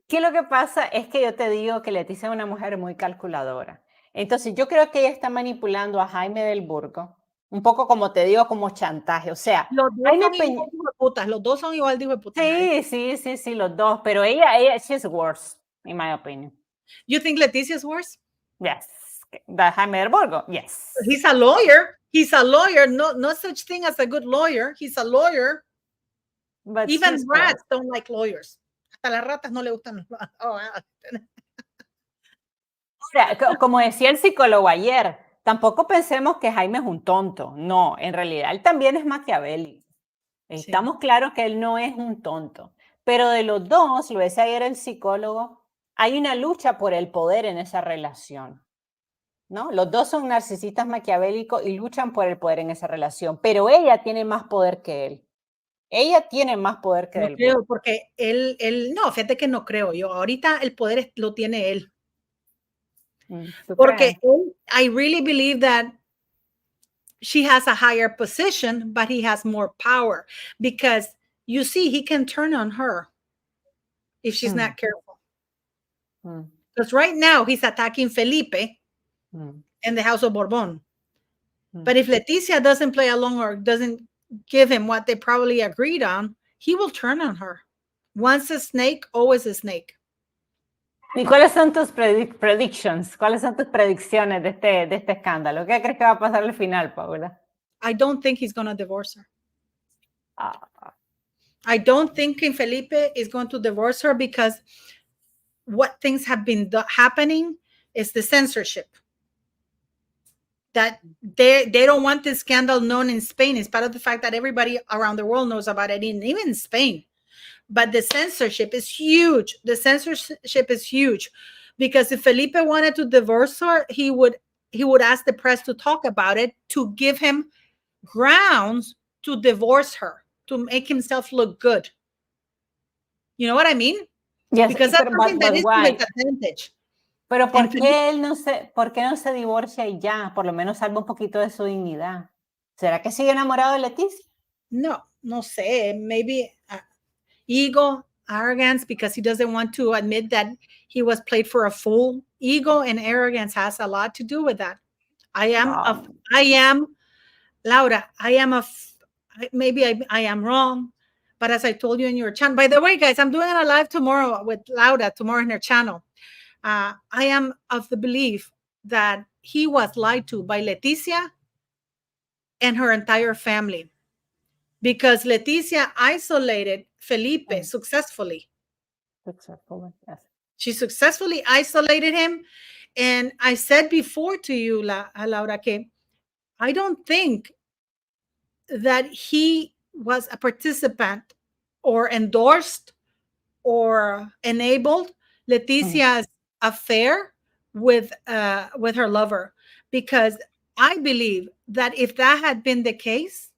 S2: ¿Qué lo que pasa? Es que yo te digo que Letizia es una mujer muy calculadora. Entonces, yo creo que ella está manipulando a Jaime del Burgo, un poco como te digo, como chantaje. O sea,
S1: Los dos
S2: Jaime
S1: son
S2: Peña...
S1: igual de hijueputas, los dos son igual de hijueputas.
S2: Sí, los dos. Pero she's worse, in my opinion.
S1: You think Leticia's worse?
S2: Yes. The Jaime del Burgo? Yes.
S1: He's a lawyer. He's a lawyer. No such thing as a good lawyer. He's a lawyer.
S2: But
S1: Even
S2: she's
S1: rats
S2: worse.
S1: don't like lawyers. Hasta las ratas no le gustan. Oh,
S2: O sea, como decía el psicólogo ayer, tampoco pensemos que Jaime es un tonto. No, en realidad él también es maquiavélico. Estamos claros que él no es un tonto. Pero de los dos, lo decía ayer el psicólogo, hay una lucha por el poder en esa relación, ¿no? Los dos son narcisistas maquiavélicos y luchan por el poder en esa relación, pero ella tiene más poder que él. Ella tiene más poder que
S1: no
S2: él.
S1: creo, porque él, no, fíjate que no creo yo. Ahorita el poder lo tiene él. Porque él, I really believe that she has a higher position, but he has more power because you see, he can turn on her if she's not careful. Because right now he's attacking Felipe in the House of Bourbon. But if Letizia doesn't play along or doesn't give him what they probably agreed on, he will turn on her. Once a snake, always a snake.
S2: ¿Y cuáles son tus predictions? ¿Cuáles son tus predicciones de este escándalo? ¿Qué crees que va a pasar al final, Paula?
S1: I don't think he's going to divorce her. I don't think Felipe is going to divorce her because what things have been happening is the censorship. That they don't want this scandal known in Spain, in spite of the fact that everybody around the world knows about it, even in Spain. But the censorship is huge. The censorship is huge because if Felipe wanted to divorce her, he would ask the press to talk about it, to give him grounds to divorce her, to make himself look good. You know what I mean?
S2: Yes,
S1: because that's something that is to his advantage.
S2: Pero ¿por qué no se divorcia y ya? Por lo menos salva un poquito de su dignidad. ¿Será que sigue enamorado de Letizia?
S1: No sé. Maybe ego, arrogance, because he doesn't want to admit that he was played for a fool. Ego and arrogance has a lot to do with that. Laura, maybe I am wrong, but as I told you in your channel, by the way, guys, I'm doing a live tomorrow with Laura, tomorrow in her channel. I am of the belief that he was lied to by Letizia and her entire family, because Letizia isolated Felipe successfully.
S2: Yes.
S1: She successfully isolated him. And I said before to you, Laura, que I don't think that he was a participant or endorsed or enabled Leticia's affair with her lover, because I believe that if that had been the case,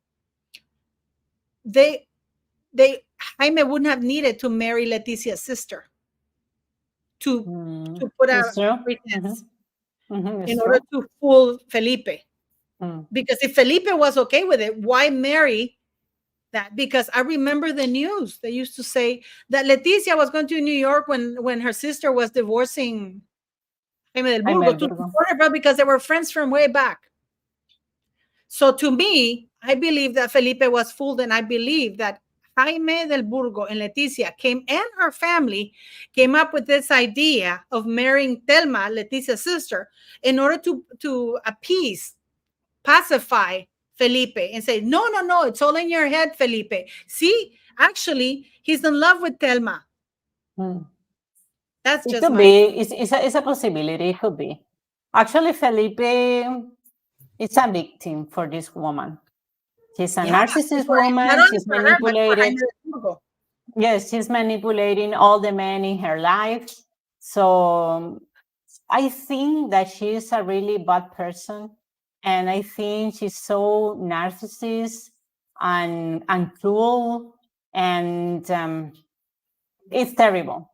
S1: Jaime wouldn't have needed to marry Leticia's sister to put a pretense in order to fool Felipe. Because if Felipe was okay with it, why marry that? Because I remember the news. They used to say that Letizia was going to New York when her sister was divorcing Jaime del Burgo to support her, because they were friends from way back. So to me, I believe that Felipe was fooled, and I believe that Jaime del Burgo and Letizia and her family came up with this idea of marrying Telma, Leticia's sister, in order to pacify Felipe and say, no, it's all in your head, Felipe. See, actually, he's in love with Telma. That's just
S2: it's a possibility. It could be. Actually, Felipe is a victim for this woman. She's a narcissist woman. She's manipulated. Yes, she's manipulating all the men in her life. So I think that she is a really bad person. And I think she's so narcissist and cruel. And it's terrible.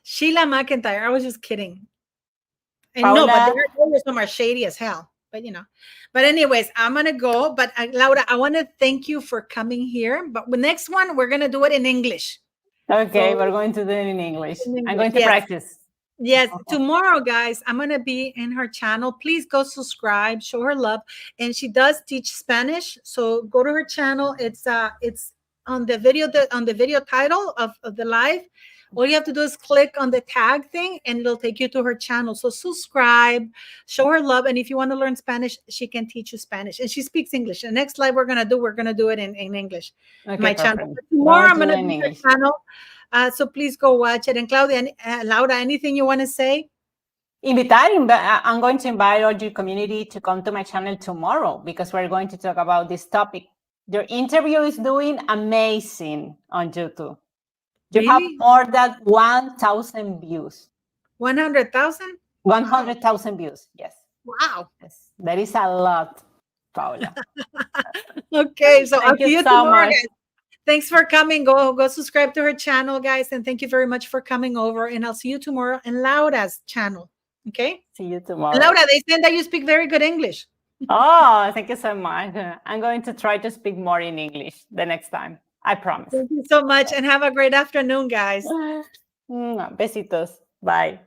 S1: Sheila McIntyre, I was just kidding. And Paula, no, but there are some are shady as hell. But anyways, I'm gonna go. But Laura, I want to thank you for coming here. But the next one, we're gonna do it in English.
S2: Okay,
S1: So-
S2: we're going to do it in English.
S1: In
S2: I'm
S1: English,
S2: going to
S1: yes.
S2: practice.
S1: Yes, tomorrow, guys, I'm going to be in her channel. Please go subscribe, show her love. And she does teach Spanish. So go to her channel. It's on the video, title of the live. All you have to do is click on the tag thing and it'll take you to her channel. So subscribe, show her love. And if you want to learn Spanish, she can teach you Spanish. And she speaks English. The next live we're going to do it in English.
S2: Okay,
S1: My
S2: perfect.
S1: channel. But tomorrow I'm
S2: We'll
S1: going
S2: do
S1: to
S2: it in
S1: be her
S2: English.
S1: channel. So please go watch it. And Claudia, Laura, anything you want to say?
S2: I'm going to invite all your community to come to my channel tomorrow because we're going to talk about this topic. Your interview is doing amazing on YouTube. You have
S1: Really?
S2: more than 1,000 views.
S1: 100,000?
S2: 100,000 views, yes.
S1: Wow.
S2: Yes, that is a lot, Paula.
S1: Okay, so I'll
S2: Thank
S1: see
S2: you
S1: you
S2: so
S1: tomorrow,
S2: much.
S1: guys. Thanks for coming. Go subscribe to her channel, guys, and thank you very much for coming over. And I'll see you tomorrow in Laura's channel. Okay?
S2: See you tomorrow.
S1: Laura, they said that you speak very good English.
S2: Oh, thank you so much. I'm going to try to speak more in English the next time. I promise.
S1: Thank you so much, and have a great afternoon, guys.
S2: Besitos. Bye.